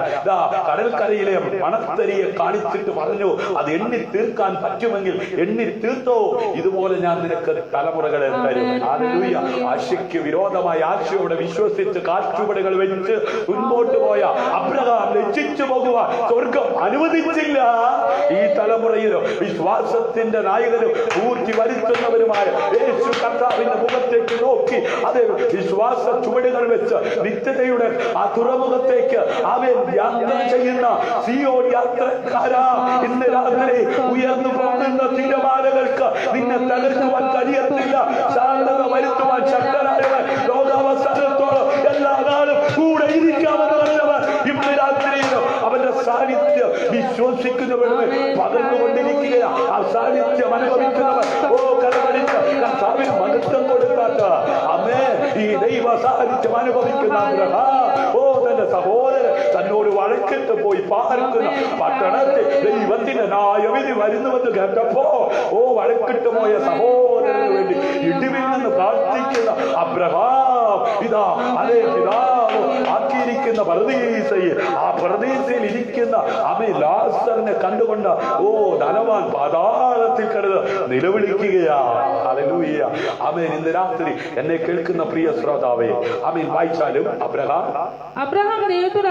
കടൽക്കരയിലെ മണത്തരിയെ കാണിച്ചിട്ട് പറഞ്ഞു, അത് എണ്ണി തീർക്കാൻ പറ്റുമെങ്കിൽ എണ്ണി തീർത്തോ, ഇതുപോലെ ഞാൻ നിനക്ക് തലമുറകളെ തരും. ഹല്ലേലൂയ. ആശയ്ക്ക് വിരോധമായി ആശയോടെ വിശ്വസിച്ച് കാൽച്ചുവടുകൾ വെച്ച് മുൻപോട്ട് പോയ അബ്രഹാം ലജ്ജിച്ചു പോകുവാൻ സ്വർഗം അനുവദിച്ചില്ല. ഈ തലമുറയിലും വിശ്വാസത്തിന്റെ നായകനും പൂർത്തി വരുത്തുന്നവരുമായ യേശു കർത്താവിന്റെ മുഖത്തേക്ക് നോക്കി അത് വിശ്വാസ ചുവടുകൾ വെച്ച് നിത്യതയുടെ ആ തുറമുഖത്തേക്ക് അവൻ യാത്ര ചെയ്യുന്ന സിയോൻ യാത്രക്കാരാ, ഇന്ന് രാത്രി ഉയർന്നു പോകുന്ന തിരമാലകൾക്ക് നിന്നെ തകർക്കുവാൻ കഴിയത്തില്ല. ശാന്തത വരുത്തുവാൻ ശക്തനായവൻ ലോകാവസാനത്തോളം എല്ലാ നാളും കൂടെ ഇരിക്കാമെന്ന് പറഞ്ഞവർ ഇന്ന് രാത്രിയിലും അവന്റെ സാന്നിധ്യം വിശ്വസിക്കുന്നവരുടെ പകർന്നുകൊണ്ടിരിക്കുകയാ. ആ സാന്നിധ്യം അനുഭവിക്കുന്നവർ കരമടിച്ച് കർത്താവിന് മഹത്വം കൊടുക്കാത്ത അമ്മേ ഈ ദൈവ സാന്നിധ്യം അനുഭവിക്കുന്ന തന്റെ സഹോദരൻ തന്നോട് വഴക്കിട്ട് പോയി പാർക്കുന്ന പട്ടണത്തിൽ ദൈവത്തിന്റെ ന്യായവിധി വരുന്നുവെന്ന് കേട്ടപ്പോ വഴക്കിട്ട് പോയ സഹോദരന് വേണ്ടി ഇടിവിൽ നിന്ന് പ്രാർത്ഥിക്കുന്ന അബ്രഹാം ഇതാ അതേ പിതാവ് ആക്കിയിരിക്കുന്ന പർദീസയിൽ, ആ പർദീസയിൽ ഇരിക്കുന്ന ലാസറിനെ കണ്ടുകൊണ്ട് ധനവാൻ പാതാളത്തിൽ കിടന്ന് നിലവിളിക്കുകയാ. ഹല്ലേലൂയ. ആമേൻ. ഇന്ന് രാത്രി എന്നെ കേൾക്കുന്ന പ്രിയ ശ്രോതാവേ, ആമേൻ, വായിച്ചാലും അബ്രഹാം ദൈവത്തോട്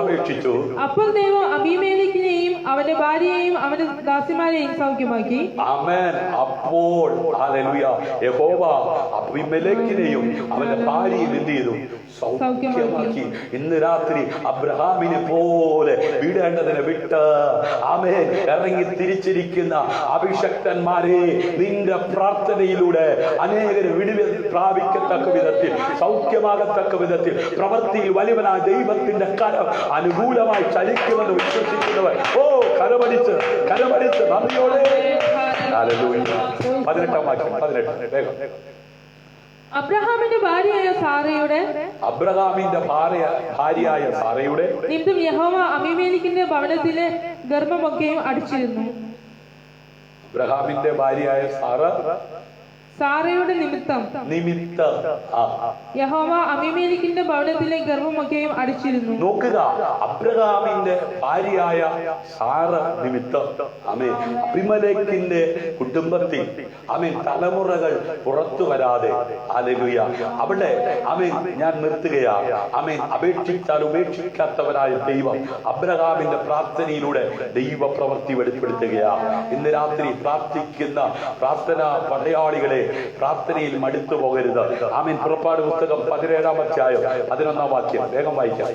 അപേക്ഷിച്ചു. അപ്പോൾ ദൈവം അബീമേലെക്കിനെയും അവന്റെ ഭാര്യയെയും അവന്റെ ദാസിമാരെയും സൗഖ്യമാക്കി. ആമേൻ. അപ്പോൾ ഹല്ലേലൂയ യഹോവ അബീമേലെക്കിനെയും അവന്റെ ഭാര്യയും എന്ത് ചെയ്തു? സൗഖ്യമാക്കി. ഇന്ന് രാത്രി അബ്രഹാമിനെ പോലെ വിടേണ്ടതിനെ വിട്ട് ആമേൻ ഇറങ്ങി തിരിച്ചിരിക്കുന്ന അഭിഷക്തന്മാരെ, നിന്റെ പ്രാർത്ഥനയിലൂടെ അനേകരെ വിടുതൽ പ്രാപിക്കത്തക്ക വിധത്തിൽ, സൗഖ്യമാകത്തക്ക വിധത്തിൽ പ്രവൃത്തിയിൽ വലിയവനായ ദൈവത്തിന്റെ കരം അനുകൂലമായി ചലിക്കുമെന്ന് വിശ്വസിക്കുന്നവർ കരമടിച്ച് നന്ദിയോടെ. 18 വാക്യം 18 വേഗം. അബ്രഹാമിന്റെ ഭാര്യയായ സാറയുടെ നിമിത്തം യഹോവ അബീമേലെക്കിന്റെ ഭവനത്തിലെ ഗർഭമൊക്കെയും അടിച്ചിരുന്നു. അബ്രഹാമിന്റെ ഭാര്യയായ സാറയുടെ നിമിത്തം യഹോവ അബീമേലെക്കിന്റെ ഭവനത്തിലെ ഗർഭമൊക്കെയും അടിച്ചിരുന്നു. നോക്കുക, അബ്രഹാമിന്റെ ഭാര്യയായ സാറ നിമിത്തം അബീമേലെക്കിന്റെ കുടുംബത്തിൽ തലമുറകൾ പുറത്തു വരാതെ ഹല്ലേലൂയ അവിടെ ഞാൻ നിർത്തുകയാ. അപേക്ഷിച്ചാൽ ഉപേക്ഷിക്കാത്തവരായ ദൈവം അബ്രഹാമിന്റെ പ്രാർത്ഥനയിലൂടെ ദൈവ പ്രവൃത്തി വെളിപ്പെടുത്തുകയാ. ഇന്ന് രാത്രി പ്രാർത്ഥിക്കുന്ന പ്രാർത്ഥനാ പടയാളികളെ, പ്രാർത്ഥനയിൽ മടുത്തു പോകരുത്. ആമേൻ. പുറപ്പാട് പുസ്തകം 17-ാം അധ്യായം 11-ാം വാക്യം വേഗം വായിക്കാം.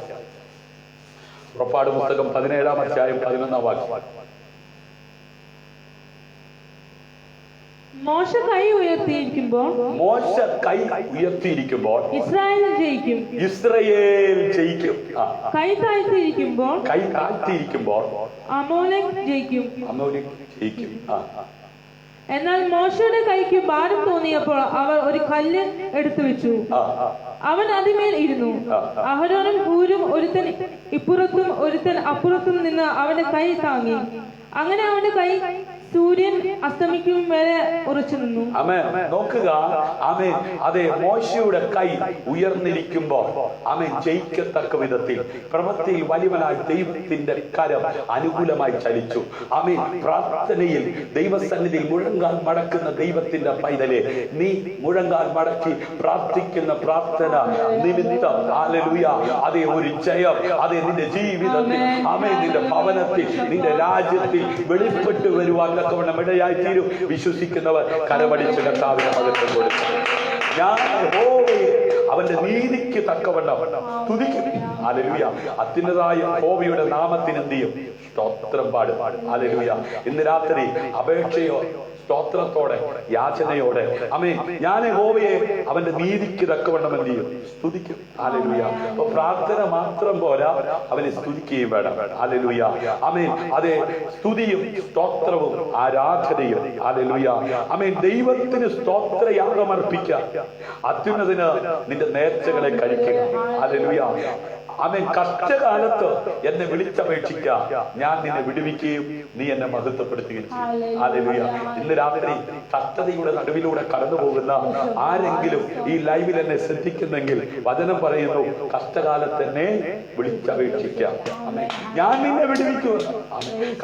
പുറപ്പാട് പുസ്തകം 17-ാം അധ്യായം 11-ാം വാക്യം. മോശ കൈ ഉയർത്തിയിരിക്കുമ്പോൾ ഇസ്രായേൽ ജയിക്കും. കൈ താഴ്ത്തിയിരിക്കുമ്പോൾ അമോലേക്ക് ജയിക്കും. എന്നാൽ മോശയുടെ കൈക്ക് ഭാരം തോന്നിയപ്പോൾ അവർ ഒരു കല്ല് എടുത്തു വെച്ചു. അവൻ അതിന്മേൽ ഇരുന്നു. അഹരോനും ഹൂരും ഒരുത്തൻ ഇപ്പുറത്തും ഒരുത്തൻ അപ്പുറത്തും നിന്ന് അവന്റെ കൈ താങ്ങി. അങ്ങനെ അവന്റെ കൈ സൂര്യൻ അസ്തമിക്കും വരെ ഉറച്ചു നിന്നു. നോക്കുക, അതെ, മോശയുടെ കൈ ഉയർന്നിരിക്കുമ്പോൾ ജയിക്കത്തക്ക വിധത്തിൽ പ്രവൃത്തിയിൽ വലിയവനായ ദൈവത്തിന്റെ കരം അനുകൂലമായി ചലിച്ചു. പ്രാർത്ഥനയിൽ ദൈവസന്നിധിയിൽ മുഴങ്കാൽ മടക്കുന്ന ദൈവത്തിന്റെ പൈതലെ, നീ മുഴങ്കാൽ മടക്കി പ്രാർത്ഥിക്കുന്ന പ്രാർത്ഥന നിമിത്തം ഹല്ലേലൂയ അതേ ഒരു ജയം അതേ നിന്റെ ജീവിതത്തിൽ നിന്റെ ഭവനത്തിൽ നിന്റെ രാജ്യത്തിൽ വെളിപ്പെട്ടു വരുവാൻ ഇടയായി തീരും. വിശ്വസിക്കുന്നവർ കരമടിച്ച് കർത്താവിനെ മഹത്വം കൊടുക്കും. ഞാൻ അവന്റെ നീതിക്ക് തക്കവണ്ണം തുതിക്കും. ഹല്ലേലൂയ. അത്യുന്നതായ യഹോവയുടെ നാമത്തിന് എന്ത് ചെയ്യും? സ്തോത്രം പാടും. ഹല്ലേലൂയ. ഇന്ന് രാത്രി അപേക്ഷയോ സ്തോത്രത്തോടെ യാചനയോടെ ഞാൻ യഹോവയെ അവന്റെ നീതിക്ക് തക്കവണ്ണം എന്ത് ചെയ്യും? സ്തുതിക്കും. ഹല്ലേലൂയ. അപ്പൊ പ്രാർത്ഥന മാത്രം പോരാ, അവനെ സ്തുതിക്കുകയും വേണം. ഹല്ലേലൂയ. അതെ, സ്തുതിയും സ്തോത്രവും ആരാധനയും. ഹല്ലേലൂയ. ദൈവത്തിന് സ്തോത്രയാഗം അർപ്പിക്കുക. അത്യുന്നതിന് നിന്റെ നേർച്ചകളെ കഴിക്കുക. ഹല്ലേലൂയ. ആമേൻ. കഷ്ടകാലത്ത് എന്നെ വിളിച്ചപേക്ഷിക്കാം, ഞാൻ നിന്നെ വിടുവിക്കുകയും നീ എന്നെ മഹത്വപ്പെടുത്തുകയും ചെയ്യും. ഹല്ലേലൂയ. ഇന്ന് രാത്രി കഷ്ടതയുടെ നടുവിലൂടെ കടന്നു പോകുന്ന ആരെങ്കിലും ഈ ലൈവിൽ എന്നെ ശ്രദ്ധിക്കുന്നെങ്കിൽ വചനം പറയുന്നു, കഷ്ടകാലത്ത് എന്നെ വിളിച്ചപേക്ഷിക്കാം, ഞാൻ നിന്നെ വിടുവിക്കുമെന്ന്.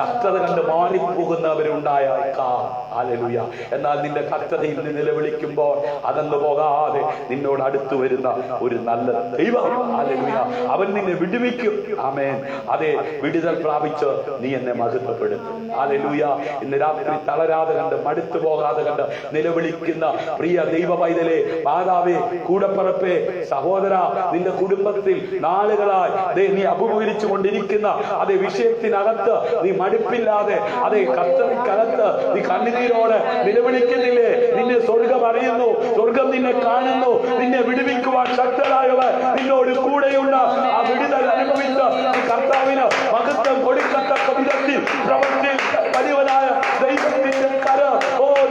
കഷ്ടത കണ്ട് മാറിപ്പോകുന്നവരുണ്ടായേക്കാം. ഹല്ലേലൂയ. എന്നാൽ നിന്റെ കഷ്ടതയിൽ നിന്ന് നിലവിളിക്കുമ്പോൾ അതെന്ന് പോകാതെ നിന്നോട് അടുത്തു വരുന്ന ഒരു നല്ല ദൈവം, ഹല്ലേലൂയ, അവൻ നിന്നെ വിടുവിക്കും. ആമേൻ. അതെ, വിടുതൽ പ്രാപിച്ച് നീ എന്നെ മഹത്വപ്പെടുത്തും. ഹല്ലേലൂയ. ഇന്ന് രാത്രി തളരാതെ കണ്ട് മടുത്തു പോകാതെ കണ്ട് നിലവിളിക്കുന്ന പ്രിയ ദൈവ പൈതലേ, മാതാവേ, കൂടപ്പറപ്പേ, സഹോദര, നിന്റെ കുടുംബത്തിൽ നാളുകളായി നീ അഭിമുഖീകരിച്ചു കൊണ്ടിരിക്കുന്ന അതേ വിഷയത്തിനകത്ത് നീ മടുപ്പില്ലാതെ, അതേ കഷ്ടതയ്ക്കകത്ത് നീ കണ്ണുനീരോടെ നിലവിളിക്കുന്നില്ലേ? നിന്നെ സ്വർഗം അറിയുന്നു, സ്വർഗം നിന്നെ കാണുന്നു. നിന്നെ വിടുവിക്കുവാൻ ശക്തരായവർ നിന്നോട് കൂടെയുണ്ട്. ആ വിടുതൽ അനുഭവിച്ച കർത്താവിന് മഹത്വം കൊടുക്കത്തക്ക വിധത്തിൽ പ്രവർത്തിയിൽ വലിയവനായ ദൈവത്തിന്റെ കരം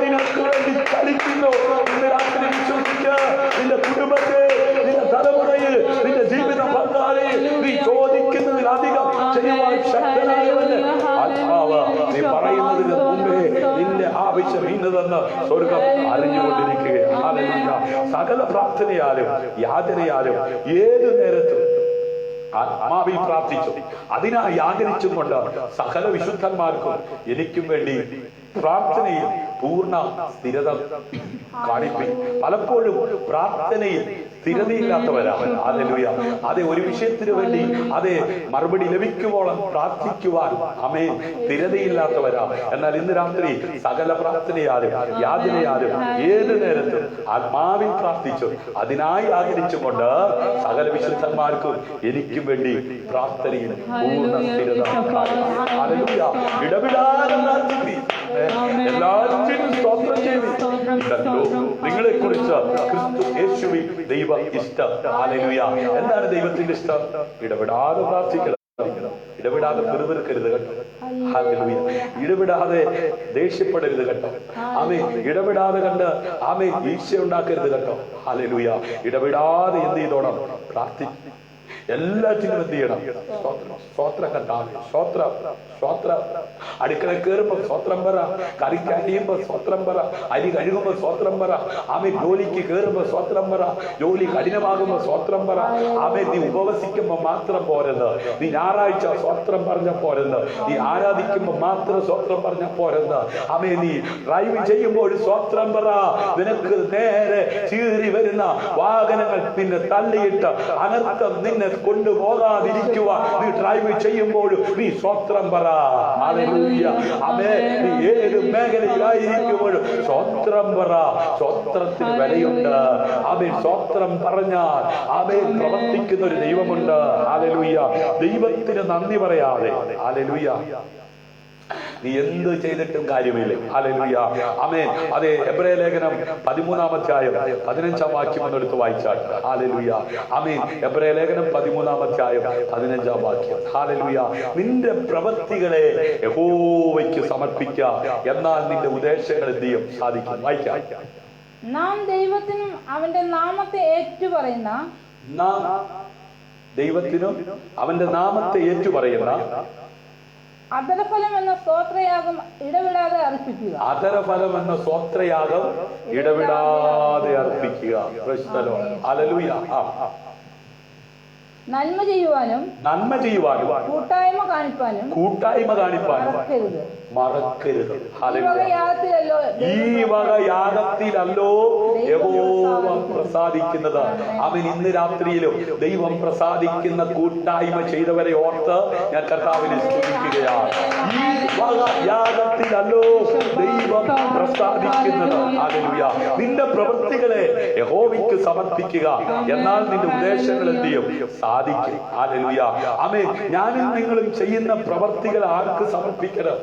നിനക്ക് വേണ്ടി ചലിക്കുന്നു. ഇന്ന് രാത്രി വിശ്വസിച്ച് നിന്റെ കുടുംബത്തെ, നിന്റെ തലമുറയിൽ, നിന്റെ ജീവിത പങ്കാളിയിൽ നീ ചോദിക്കുന്നതിലധികം ചെയ്യുവാൻ ശക്തനായവന് ആത്മാവ് നീ പറയുന്നതിന് മുമ്പേ നിന്റെ ആവശ്യം ഇന്നതെന്ന് സ്വർഗം അറിഞ്ഞുകൊണ്ടിരിക്കുകയാണ്. ഹല്ലേലൂയ. സകല പ്രാർത്ഥനയാലും യാചനയാലും ഏതു നേരത്തും ആത്മാവിൽ പ്രാർത്ഥിച്ചു, അതിനായി യാചരിച്ചും കൊണ്ട് സകല വിശുദ്ധന്മാർക്കും എനിക്കും വേണ്ടി പ്രാർത്ഥനയിൽ പൂർണ്ണ സ്ഥിരത കാണിപ്പിക്കും. പലപ്പോഴും പ്രാർത്ഥനയിൽ സ്ഥിരതയില്ലാത്തവരാണ്. ഹല്ലേലൂയ. അതെ, ഒരു വിഷയത്തിന് വേണ്ടി അതെ മറുപടി ലഭിക്കുവോളം പ്രാർത്ഥിക്കുവാൻ ആമേൻ സ്ഥിരതയില്ലാത്തവരാണ്. എന്നാൽ ഇന്ന് രാത്രി സകല പ്രാർത്ഥനയാലും യാചനയാലും ഏത് നേരത്തും ആത്മാവിൽ പ്രാർത്ഥിച്ചു, അതിനായി ആഗ്രഹിച്ചുകൊണ്ട് സകല വിശുദ്ധന്മാർക്കും എനിക്കും വേണ്ടി പ്രാർത്ഥനയിൽ പൂർണ്ണ സ്ഥിരത. ഹല്ലേലൂയ. ഇടവിടാതെ എല്ലാറ്റിനും സ്തോത്രം ചെയ്തു. നിങ്ങളെ കുറിച്ച് ക്രിസ്തു യേശുവിൽ ദൈവ ഇഷ്ടം. ഹല്ലേലൂയ. എന്താണ് ദൈവത്തിന്റെ ഇഷ്ടം? ഇടപെടാതെ പ്രാർത്ഥിക്കണം, ഇടപെടാതെ പിറുപിറുക്കരുത് കേട്ടോ. ഹല്ലേലൂയ. ഇടപെടാതെ ദേഷ്യപ്പെടരുത് കേട്ടോ. ആമേ. ഇടപെടാതെ കണ്ട് ആമേ ഈർഷ്യ ഉണ്ടാക്കരുത് കേട്ടോ. ഹല്ലേലൂയ. ഇടപെടാതെ എന്ത് ചെയ്തോണം? പ്രാർത്ഥിക്കും. എല്ലാറ്റിനും എന്ത് ചെയ്യണം? സ്തോത്രം കണ്ടാൽ സ്തോത്രം, സ്തോത്രം. അടുക്കള കയറുമ്പോ സ്തോത്രം പറ, കറി കഴിയുമ്പോ സ്തോത്രം പറ, അരി കഴുകുമ്പോ സ്തോത്രം പറ. ആമേ. ജോലിക്ക് കയറുമ്പോ സ്തോത്രം പറ, ജോലി കഠിനമാകുമ്പോ സ്തോത്രം പറ. ആമേ. നീ ഉപവസിക്കുമ്പോ മാത്രം പോരെന്ന്, നീ ഞായറാഴ്ച സ്തോത്രം പറഞ്ഞ പോരെന്ന്, നീ ആരാധിക്കുമ്പോ മാത്രം സ്തോത്രം പറഞ്ഞ പോരെന്ന്. ആമേ. നീ ഡ്രൈവ് ചെയ്യുമ്പോൾ സ്തോത്രം പറ. നിനക്ക് നേരെ ചീറി വരുന്ന വാഹനങ്ങൾ നിന്നെ തള്ളിയിട്ട് അനർത്ഥം നിന്നെ കൊണ്ടുപോകാതിരിക്കുവാൻ നീ ഡ്രൈവ് ചെയ്യുമ്പോഴും നീ സ്തോത്രം പറ. ഹല്ലേലൂയ. ആമേൻ. നീ ഏത് മേഖലയിലായിരിക്കുമ്പോഴും സ്തോത്രം പറ. സ്തോത്രത്തിന് വിലയുണ്ട്. ആമേൻ. സ്തോത്രം പറഞ്ഞാൽ ആമേൻ പ്രവർത്തിക്കുന്ന ഒരു ദൈവമുണ്ട്. ഹല്ലേലൂയ. ദൈവത്തിന് നന്ദി പറയാതെ ഹല്ലേലൂയ നീ എന്ത് ചെയ്തിട്ടും കാര്യമില്ല. ഹല്ലേലൂയ. ആമേൻ. അതെ, എബ്രായ ലേഖനം 13-ാം അധ്യായം 15-ാം വാക്യം എന്നെടുത്ത് വായിച്ചാൽ. ഹല്ലേലൂയ. ആമേൻ. എബ്രായ ലേഖനം 13-ാം അധ്യായം 15-ാം വാക്യം. ഹല്ലേലൂയ. നിന്റെ പ്രവൃത്തികളെ യഹോവയ്ക്ക് സമർപ്പിക്കുക, എന്നാൽ നിന്റെ ഉദ്ദേശങ്ങൾ എന്ത് ചെയ്യും? സാധിക്കും. വായിക്കാം. നാം ദൈവത്തിനും അവന്റെ നാമത്തെ ഏറ്റുപറയുന്ന ദൈവത്തിനും അവന്റെ നാമത്തെ ഏറ്റുപറയുന്ന അധരഫലം എന്ന സ്തോത്രയാഗം ഇടവിടാതെ അർപ്പിക്കുക. അധരഫലം എന്ന സ്തോത്രയാഗം ഇടവിടാതെ അർപ്പിക്കുക. ഹല്ലേലൂയ. നന്മ ചെയ്യുവാനും കൂട്ടായ്മ കാണിപ്പാനും മറക്കരുത്. ഈ വക യാഗത്തിലല്ലോ യഹോവ പ്രസാദിക്കുന്നത്. അവൻ ഇന്ന് രാത്രിയിലും ദൈവം പ്രസാദിക്കുന്ന കൂട്ടായ്മ ചെയ്തവരെ ഓർത്ത് ഞാൻ കർത്താവിനെ സ്തുതിക്കുകയാണ്. ഈ വക യാഗത്തിലല്ലോ ദൈവം പ്രസാദിക്കുന്നത്. ഹല്ലേലൂയ. നിന്റെ പ്രവൃത്തികളെ യഹോവയ്ക്ക് സമർപ്പിക്കുക, എന്നാൽ നിന്റെ ഉദ്ദേശങ്ങൾ എന്ത് ചെയ്യും? സാധിക്കും. ഹല്ലേലൂയ. ആമേൻ. ഞാനും നിങ്ങളും ചെയ്യുന്ന പ്രവൃത്തികൾ ആർക്ക് സമർപ്പിക്കണം?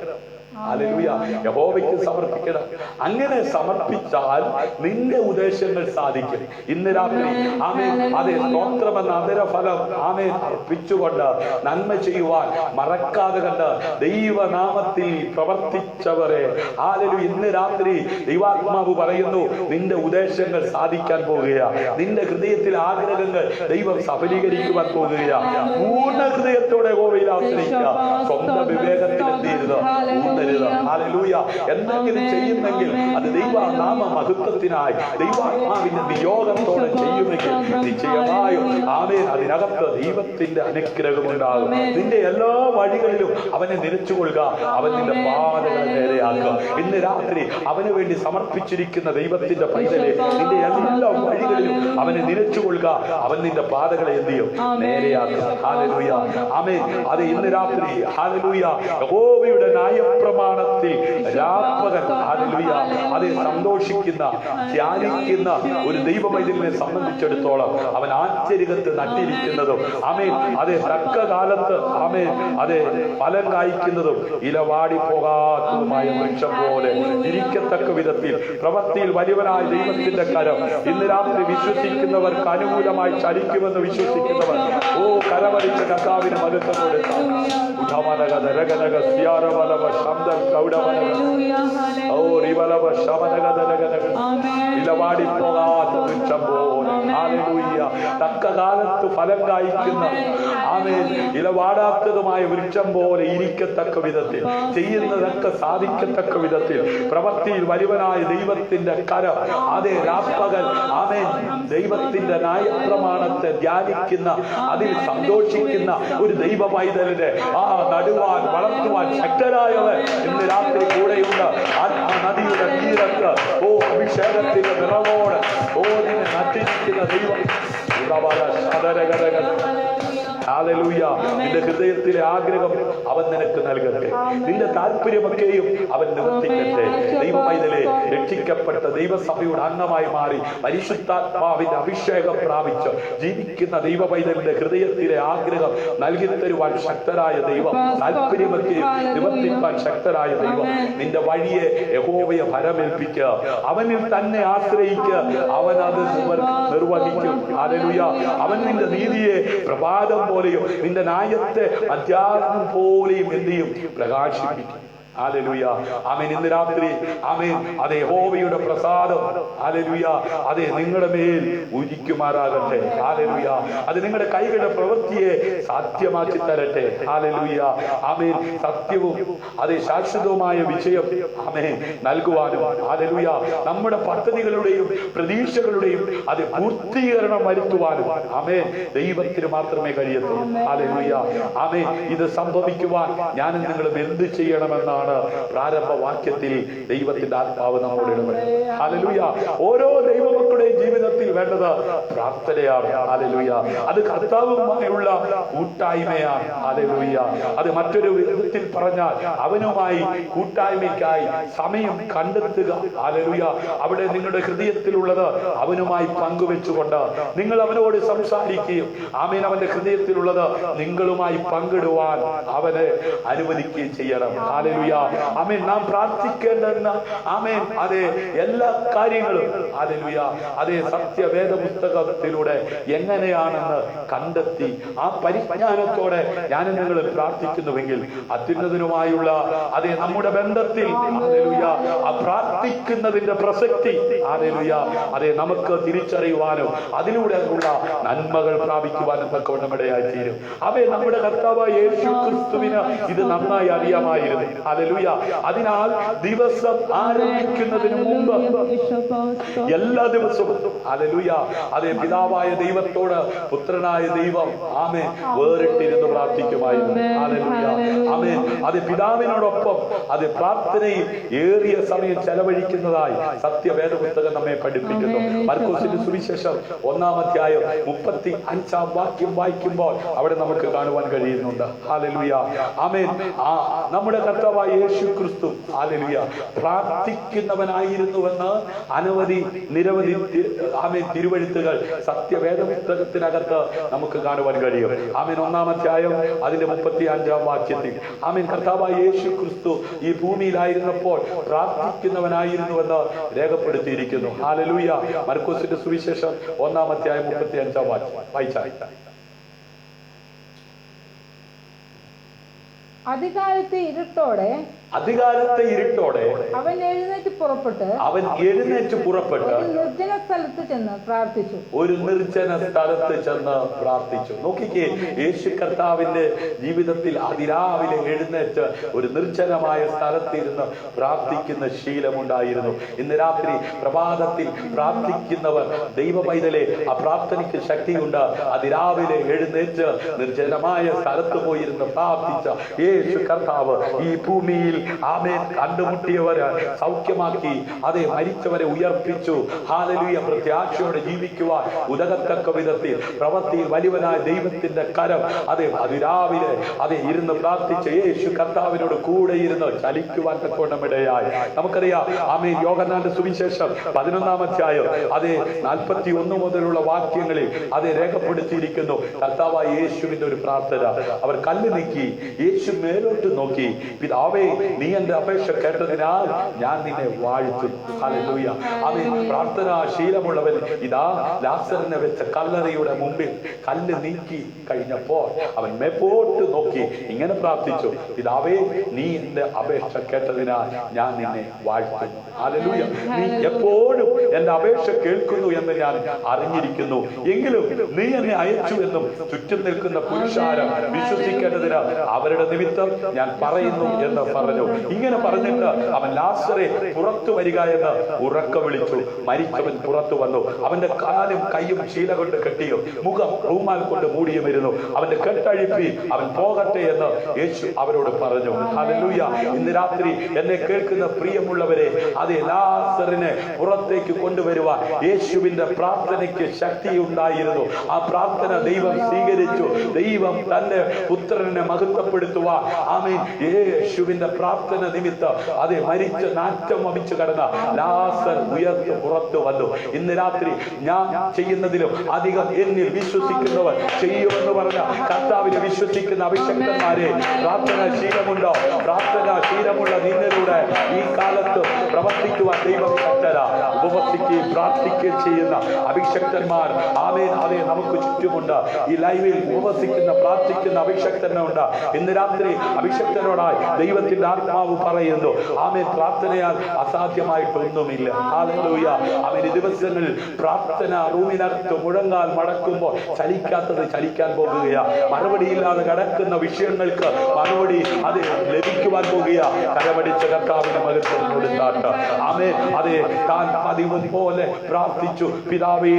ഹല്ലേലൂയ. യഹോവയ്ക്ക് സമർപ്പിക്കണം. അങ്ങനെ സമർപ്പിച്ചാൽ നിന്റെ ഉദ്ദേശങ്ങൾ സാധിക്കും. ഇന്ന് രാത്രി ആമേൻ അതെ സ്തോത്രമെന്ന അതരഫലം ആമേൻ അർപ്പിച്ചുകൊണ്ട് നന്മ ചെയ്യുവാൻ മറക്കാതെ കണ്ട് ദൈവനാമത്തിൽ പ്രവർത്തിച്ചവരെ ഹല്ലേലൂയ. ഇന്ന് രാത്രി ദൈവാത്മാവ് പറയുന്നു, നിന്റെ ഉദ്ദേശങ്ങൾ സാധിക്കാൻ പോകുകയാണ്. നിന്റെ ഹൃദയത്തിലെ ആഗ്രഹങ്ങൾ ദൈവം സഫലീകരിക്കുവാൻ പോകുകയാണ്. പൂർണ്ണ ഹൃദയത്തോടെ യഹോവയിൽ ആശ്രയിക്കുക. സ്വന്തം വിവേകത്തിൽ എന്ത് ഊന്നരുത്. ഹല്ലേലൂയ. എന്തെങ്കിലും ചെയ്യുന്നെങ്കിൽ അത് ദൈവനാമ മഹത്വത്തിനായി ദൈവാത്മാവിന്റെ നിയോഗത്തോടെ ചെയ്യുമെങ്കിൽ നിശ്ചയമായും ആമേൻ അതിനകത്ത് ദൈവത്തിന്റെ അനുഗ്രഹം ഉണ്ടാകും. നിന്റെ എല്ലാ വഴികളിലും അവനെ നിരച്ചുകൊള്ളുക. അവൻ നിന്റെ പാതകളെ നേരെയാക്കുക. ഇന്ന് രാത്രി അവന് വേണ്ടി സമർപ്പിച്ചിരിക്കുന്ന ദൈവത്തിന്റെ പൈതലെ നിന്റെ എല്ലാ വഴികളിലും അവനെ നിരച്ചുകൊള്ളുക. അവൻ നിന്റെ പാതകളെ എന്ത് ചെയ്യും? നേരെയാക്കുക. ഹല്ലേലൂയ. ആമേൻ. അത് ഇന്ന് രാത്രി ഹല്ലേലൂയ യഹോവയുടെ ന്യായപ്രമാണത്തിൽ രാപ്പകൽ ഹല്ലേലൂയ അത് സന്തോഷിക്കുന്ന ധ്യാനിക്കുന്ന ഒരു ദൈവമൈതലിനെ സംബന്ധിച്ചിടത്തോളം അവൻ ആശ്ചര്യകത്ത് നട്ടിരിക്കുന്നതും ആമേൻ അതെ തക്ക കാലത്ത് ആമേൻ അതെ ഫലം കായ്ക്കുന്നതും ഇലവാടി പോകാത്തതുമായ വൃക്ഷം പോലെ ഇരിക്കത്തക്ക വിധത്തിൽ പ്രവൃത്തിയിൽ വലിയവനായ ദൈവത്തിന്റെ കരം ഇന്ന് രാത്രി വിശ്വസിക്കുന്നവർക്ക് അനുകൂലമായി ചലിക്കുമെന്ന് വിശ്വസിക്കുന്നവർ ഓ കരവലിച്ച കർത്താവിന് മഹത്വത്തോടെ ഇലവാടി പോകാത്ത വൃക്ഷം പോലെ ഹല്ലേലൂയ തക്ക കാലത്ത് ഫലം കായ്ക്കുന്ന ആമേൻ ഇലവാടാത്തതുമായ വൃക്ഷം പോലെ ഇരിക്കത്തക്ക വിധത്തിൽ ചെയ്യുന്നതൊക്കെ സാധിക്കത്തക്ക വിധത്തിൽ പ്രവൃത്തിയിൽ വലിയവനായ ദൈവത്തിന്റെ കരം അതേ രാപ്പകൽ ആമേൻ ദൈവത്തിന്റെ ന്യായപ്രമാണത്തെ ധ്യാനിക്കുന്ന അതിൽ സന്തോഷിക്കുന്ന ഒരു ദൈവ പൈതലിനെ നടുവാൻ വളർത്തുവാൻ ശക്തരായവർ ഇന്ന് രാത്രി കൂടെയുണ്ട്. നദിയുടെ തീരത്ത് ഓ അഭിഷേകത്തിന്റെ നിറവോട് ഓ നിന്നെ നട്ടിരിക്കുന്ന ദൈവം ഹല്ലേലൂയ. നിന്റെ ഹൃദയത്തിലെ ആഗ്രഹം അവൻ നിനക്ക് നൽകട്ടെ. നിന്റെ താല്പര്യമൊക്കെയും അവൻ നിവർത്തിക്കട്ടെ. ദൈവമൈതലെ രക്ഷിക്കപ്പെട്ട ദൈവസഭയുടെ അംഗമായി മാറി പരിശുദ്ധാത്മാവിന്റെ അഭിഷേകം പ്രാപിച്ച് ജീവിക്കുന്ന ദൈവമൈതലിന്റെ ഹൃദയത്തിലെ ആഗ്രഹം നൽകി തരുവാൻ ശക്തരായ ദൈവം, താല്പര്യമൊക്കെയും നിവർത്തിക്കാൻ ശക്തരായ ദൈവം നിന്റെ വഴിയെ യഹോവയെ ഫലമേൽപ്പിക്കുക. അവനിൽ തന്നെ ആശ്രയിക്കുക. അവൻ അത് നിർവഹിക്കും. ഹല്ലേലൂയ. അവൻ നിന്റെ നീതിയെ പ്രഭാതം പോലെയും നിന്റെ ന്യായത്തെ അധ്യാപനം പോലെയും എന്ത് ചെയ്യും? പ്രകാശിപ്പിക്കും. ഹല്ലേലൂയ. ആമേൻ. ഇന്ന് രാത്രി ആമേൻ അതേ യഹോവയുടെ പ്രസാദം ഹല്ലേലൂയ അതേ നിങ്ങളുടെ മേൽ ഉദിക്കുമാറാകട്ടെ. ഹല്ലേലൂയ. അത് നിങ്ങളുടെ കൈകളുടെ പ്രവൃത്തിയെ സാധ്യമാക്കി തരട്ടെ. ഹല്ലേലൂയ. ആമേൻ. സത്യവും അതേ ശാശ്വതവുമായ വിജയം ആമേൻ നൽകുവാനും ഹല്ലേലൂയ നമ്മുടെ പദ്ധതികളുടെയും പ്രതീക്ഷകളുടെയും അത് പൂർത്തീകരണം വരുത്തുവാനും ആമേൻ ദൈവത്തിന് മാത്രമേ കഴിയത്തുള്ളൂ. ഹല്ലേലൂയ. ആമേൻ. ഇത് സംഭവിക്കുവാൻ ഞാനും നിങ്ങളും എന്ത് ചെയ്യണമെന്നാണ് പ്രാരംഭ വാക്യത്തിൽ ദൈവത്തിന്റെ ആത്മാവ് നമ്മോട് ഇടപെടും. ഹല്ലേലൂയ. ഓരോ ദൈവമക്കളുടെയും ജീവിതത്തിൽ വേണ്ടത് പ്രാർത്ഥനയാണ്. ഹല്ലേലൂയ. അത് കർത്താവുമായുള്ള കൂട്ടായ്മയാണ്. ഹല്ലേലൂയ. അത് മറ്റൊരു വിധത്തിൽ പറഞ്ഞാൽ അവനുമായി കൂട്ടായ്മയ്ക്കായി സമയം കണ്ടെത്തുക. ഹല്ലേലൂയ. അവിടെ നിങ്ങളുടെ ഹൃദയത്തിലുള്ളത് അവനുമായി പങ്കുവെച്ചുകൊണ്ട് നിങ്ങൾ അവനോട് സംസാരിക്കുകയും ആമേൻ അവന്റെ ഹൃദയത്തിലുള്ളത് നിങ്ങളുമായി പങ്കിടുവാൻ അവനെ അനുവദിക്കുകയും ചെയ്യണം. ഹല്ലേലൂയ. ആമേൻ. നാം പ്രാർത്ഥിക്കേണ്ടെന്ന ആമേൻ അതെ എല്ലാ കാര്യങ്ങളും ഹല്ലേലൂയ അതേ സത്യവേദ പുസ്തകത്തിലൂടെ എങ്ങനെയാണെന്ന് കണ്ടെത്തി ആ പരിജ്ഞാനത്തോടെ ഞാൻ നിങ്ങൾ പ്രാർത്ഥിക്കുന്നുവെങ്കിൽ അത്യുന്നതനുമായുള്ള അതേ നമ്മുടെ ബന്ധത്തിൽ ഹല്ലേലൂയ ആ പ്രാർത്ഥിക്കുന്നതിന്റെ പ്രസക്തി ഹല്ലേലൂയ അതേ നമുക്ക് തിരിച്ചറിയുവാനും അതിലൂടെ ഉള്ള നന്മകൾ പ്രാപിക്കുവാനും ഒക്കെ നമ്മുടെയായി തീരും. അവയെ നമ്മുടെ കർത്താവായ യേശു ക്രിസ്തുവിന് ഇത് നന്നായി അറിയാമായിരുന്നു. ഹല്ലേലൂയ. അതിനാൽ ദിവസം ആരംഭിക്കുന്നതിന് മുമ്പ് എല്ലാ ദിവസവും ഹല്ലേലൂയ അതേ പിതാവായ ദൈവത്തോട് പുത്രനായ ദൈവം ആമേൻ വേറിട്ടിരുന്ന് പ്രാർത്ഥിക്കുമായിരുന്നു. ഹല്ലേലൂയ. ആമേൻ. അത് പിതാവിനോടൊപ്പം അത് പ്രാർത്ഥനയിൽ ഏറിയ സമയം ചെലവഴിക്കുന്നതായി സത്യവേദ പുസ്തകം നമ്മെ പഠിപ്പിക്കുന്നു. മർക്കോസിന്റെ സുവിശേഷം 1-ാം അധ്യായം 35-ാം വാക്യം വായിക്കുമ്പോൾ അവിടെ നമുക്ക് കാണുവാൻ കഴിയുന്നുണ്ട്. ഹല്ലേലൂയ. ആമേൻ. നമ്മുടെ കർത്താവായ കർത്താവായ യേശു ക്രിസ്തു ഹല്ലേലൂയ പ്രാർത്ഥിക്കുന്നവനായിരുന്നുവെന്ന് നിരവധി തിരുവഴുത്തുകൾ സത്യവേദ പുസ്തകത്തിനകത്ത് നമുക്ക് കാണുവാൻ കഴിയും. ആമേൻ. 1-ാം അധ്യായം അതിന്റെ 35-ാം വാക്യത്തിൽ ആമേൻ കർത്താവായ യേശു ക്രിസ്തു ഈ ഭൂമിയിലായിരുന്നപ്പോൾ പ്രാർത്ഥിക്കുന്നവനായിരുന്നുവെന്ന് രേഖപ്പെടുത്തിയിരിക്കുന്നു. ഹല്ലേലൂയ. മർക്കോസിന്റെ സുവിശേഷം 1-ാം അധ്യായം 35-ാം വാക്യം വായിച്ചാൽ അധികാരത്തെ ഇരുട്ടോടെ അവൻ എഴുന്നേറ്റ് പുറപ്പെട്ട് ഒരു നിർജ്ജന സ്ഥലത്ത് ചെന്ന് പ്രാർത്ഥിച്ചു. നോക്കിക്കേ, യേശു കർത്താവിന്റെ ജീവിതത്തിൽ അതിരാവിലെ എഴുന്നേറ്റ് ഒരു നിർജ്ജനമായ സ്ഥലത്തിരുന്ന് പ്രാർത്ഥിക്കുന്ന ശീലമുണ്ടായിരുന്നു. ഇന്ന് രാത്രി പ്രഭാതത്തിൽ പ്രാർത്ഥിക്കുന്നവർ ദൈവ പൈതലെ ആ പ്രാർത്ഥനയ്ക്ക് ശക്തിയുണ്ട്. അതിരാവിലെ എഴുന്നേറ്റ് നിർജ്ജനമായ സ്ഥലത്ത് പോയിരുന്ന് പ്രാർത്ഥിച്ച യേശു കർത്താവ് ഈ ഭൂമിയിൽ ആമേൻ കണ്ടുമുട്ടിയവരെ സൗഖ്യമാക്കി, അതേ മരിച്ചവരെ ഉയർപ്പിച്ചു. ഹല്ലേലൂയ. പ്രത്യാശയോടെ ജീവിക്കുവാൻ ഉതകത്തക്ക വിധത്തിൽ പ്രവൃത്തിയിൽ വലിയവനായ ദൈവത്തിന്റെ കരം അതിരാവിലെ ഇരുന്ന് പ്രാർത്ഥിച്ച യേശു കർത്താവിനോട് കൂടെ ഇരുന്ന് ചലിക്കുവാൻ തക്കോണമിടയായി. നമുക്കറിയാം ആമേൻ യോഹന്നാന്റെ സുവിശേഷം 11-ാം അധ്യായം 41 മുതലുള്ള വാക്യങ്ങളിൽ രേഖപ്പെടുത്തിയിരിക്കുന്നു. കർത്താവായ യേശുവിന്റെ ഒരു പ്രാർത്ഥന. അവർ കല്ല് നീക്കി യേശു മേലോട്ട് നോക്കി, പിതാവേ നീ എന്റെ അപേക്ഷ കേട്ടതിനാൽ ഞാൻ നിന്നെ വാഴ്ത്തും. ഹല്ലേലൂയ. അവൻ പ്രാർത്ഥനാ ശീലമുള്ളവൻ ഇതാ ലാസറിനെ വെച്ച കല്ലറയുടെ മുമ്പിൽ കല്ല് നീക്കി കഴിഞ്ഞപ്പോൾ അവൻ മേപ്പോട്ട് നോക്കി ഇങ്ങനെ പ്രാർത്ഥിച്ചു, പിതാവേ നീ എന്റെ അപേക്ഷ കേട്ടതിനാൽ ഞാൻ നിന്നെ വാഴ്ത്തും. ഹല്ലേലൂയ. നീ എപ്പോഴും എന്റെ അപേക്ഷ കേൾക്കുന്നു എന്ന് ഞാൻ അറിഞ്ഞിരിക്കുന്നു, എങ്കിലും നീ എന്നെ അയച്ചു എന്നും ചുറ്റും നിൽക്കുന്ന പുരുഷാരം വിശ്വസിക്കേണ്ടതിനാൽ അവരുടെ നിമിത്തം ഞാൻ പറയുന്നു എന്ന് പറഞ്ഞു. ഇങ്ങനെ പറഞ്ഞിട്ട് അവൻ ലാസറെ പുറത്തു വരിക എന്ന് ഉറക്ക വിളിച്ചു. മരിച്ചവൻ പുറത്തു വന്നു. അവന്റെ കാലും കൈയും ശീല കൊണ്ട് കെട്ടിയും മുഖം റൂമാൽ കൊണ്ട് മൂടിയുമിരുന്നു. അവന്റെ കെട്ടഴിപ്പി അവൻ പോകട്ടെ എന്ന് യേശു അവരോട് പറഞ്ഞു. ഹല്ലേലൂയ. ഇന്ന് രാത്രി എന്നെ കേൾക്കുന്ന പ്രിയമുള്ളവരെ, ലാസറിനെ പുറത്തേക്ക് കൊണ്ടുവരുവാൻ യേശുവിന്റെ പ്രാർത്ഥനയ്ക്ക് ശക്തി ഉണ്ടായിരുന്നു. ആ പ്രാർത്ഥന ദൈവം സ്വീകരിച്ചു. ദൈവം തന്റെ പുത്രനെ മഹത്വപ്പെടുത്തുവാൻ ആമേൻ യേശുവിന്റെ പ്രാർത്ഥന നിമിത്തം മരിച്ച് നാറ്റം വമിച്ചു കടന്ന ലാസർ ഉയർത്ത് പുറത്തു വന്നു. ഇന്ന് രാത്രി ഞാൻ ചെയ്യുന്നതിലും അധികം എന്നിൽ വിശ്വസിക്കുന്നവർ ചെയ്യുമെന്ന് പറഞ്ഞ കർത്താവിനെ വിശ്വസിക്കുന്ന അഭിഷക്തന്മാരെ, പ്രാർത്ഥനാ ശീലമുണ്ടോ? പ്രാർത്ഥനാ ശീലമുള്ള നിന്നിലൂടെ ഈ കാലത്ത് പ്രവർത്തിക്കുവാൻ ദൈവം ശക്തര. ഉപവസിക്കുകയും പ്രാർത്ഥിക്കുകയും ചെയ്യുന്ന അഭിഷക്തന്മാർ ആമേൻ നമുക്ക് ചുറ്റുമുണ്ട്. ഈ ലൈവിൽ ഉപവസിക്കുന്ന പ്രാർത്ഥിക്കുന്ന അഭിഷക്തനുണ്ട്. ഇന്ന് രാത്രി അഭിഷക്തനോടായി ദൈവത്തിന്റെ ആത്മാവ് പറയുന്നു, ആമേൻ പ്രാർത്ഥനയാൽ അസാധ്യമായിട്ടൊന്നുമില്ല. ഹല്ലേലൂയ. ആമേൻ ഈ ദിവസങ്ങളിൽ പ്രാർത്ഥന റൂമിനകത്ത് മുഴങ്ങാൽ മടക്കുമ്പോൾ ചലിക്കാത്തത് ചലിക്കാൻ പോകുകയാ. മറുപടിയില്ലാതെ കിടക്കുന്ന വിഷയങ്ങൾക്ക് മറുപടി ലഭിക്കുവാൻ പോകുകയാ. കരമടിച്ച കർത്താവിന്റെ മകത്വം കൊടുത്താട്ട് ആമേൻ താൻ പതിവ് പോലെ പ്രാർത്ഥിച്ചു, പിതാവേ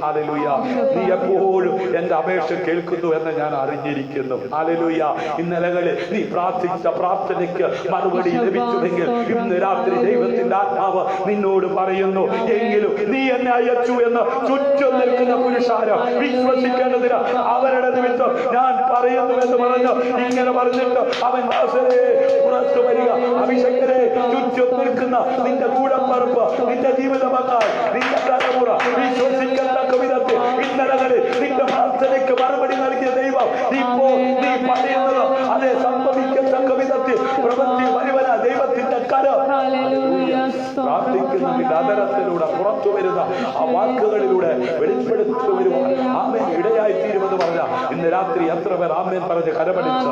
ഹല്ലേലൂയ നീ എപ്പോഴും എന്റെ അപേക്ഷ കേൾക്കുന്നു എന്ന് ഞാൻ അറിഞ്ഞിരിക്കുന്നു. ഹല്ലേലൂയ. ഇന്നലകളിൽ നീ പ്രാർത്ഥിച്ച പ്രാർത്ഥനയ്ക്ക് മറുപടി ലഭിച്ചുവെങ്കിൽ ഇന്ന് രാത്രി ദൈവത്തിന്റെ ആത്മാവ് നിന്നോട് പറയുന്നു, എങ്കിലും നീ എന്നെ അയച്ചു എന്ന് ചുറ്റും നിൽക്കുന്ന പുരുഷാരം വിശ്വസിക്കേണ്ടതിന് അവരുടെ നിമിത്തം ഞാൻ പറയുന്നു എന്ന് പറഞ്ഞു. ഇങ്ങനെ പറഞ്ഞിട്ട് അവൻ പുറത്തു വരിക. അഭിഷേകരെ ചുറ്റും നിൽക്കുന്ന നിന്റെ കൂടപ്പറപ്പ്, നിന്റെ ജീവിതമക്കാൾ, നിന്റെ തലമുറ വിശ്വസിക്കത്തക്ക വിധത്തിൽ ഇന്നലകളിൽ നിന്റെ പ്രാർത്ഥനയ്ക്ക് മറുപടി നൽകിയ ദൈവം ഇപ്പോൾ നീ പറയുന്നത് സംഭവിക്കത്തക്ക വിധത്തിൽ പ്രവൃത്തി വരുവന ദൈവത്തിന്റെ കരം പ്രാർത്ഥിക്കുന്ന നിന്റെ അതരത്തിലൂടെ പുറത്തു വരുന്ന ആ വാക്കുകളിലൂടെ വെളിപ്പെടുത്തി വരുവാൻ ആമേൻ ഇടയായി തീരുമെന്ന് പറഞ്ഞ ഇന്ന് രാത്രി എത്ര പേർ ആമേൻ പറഞ്ഞ് കരമടിച്ച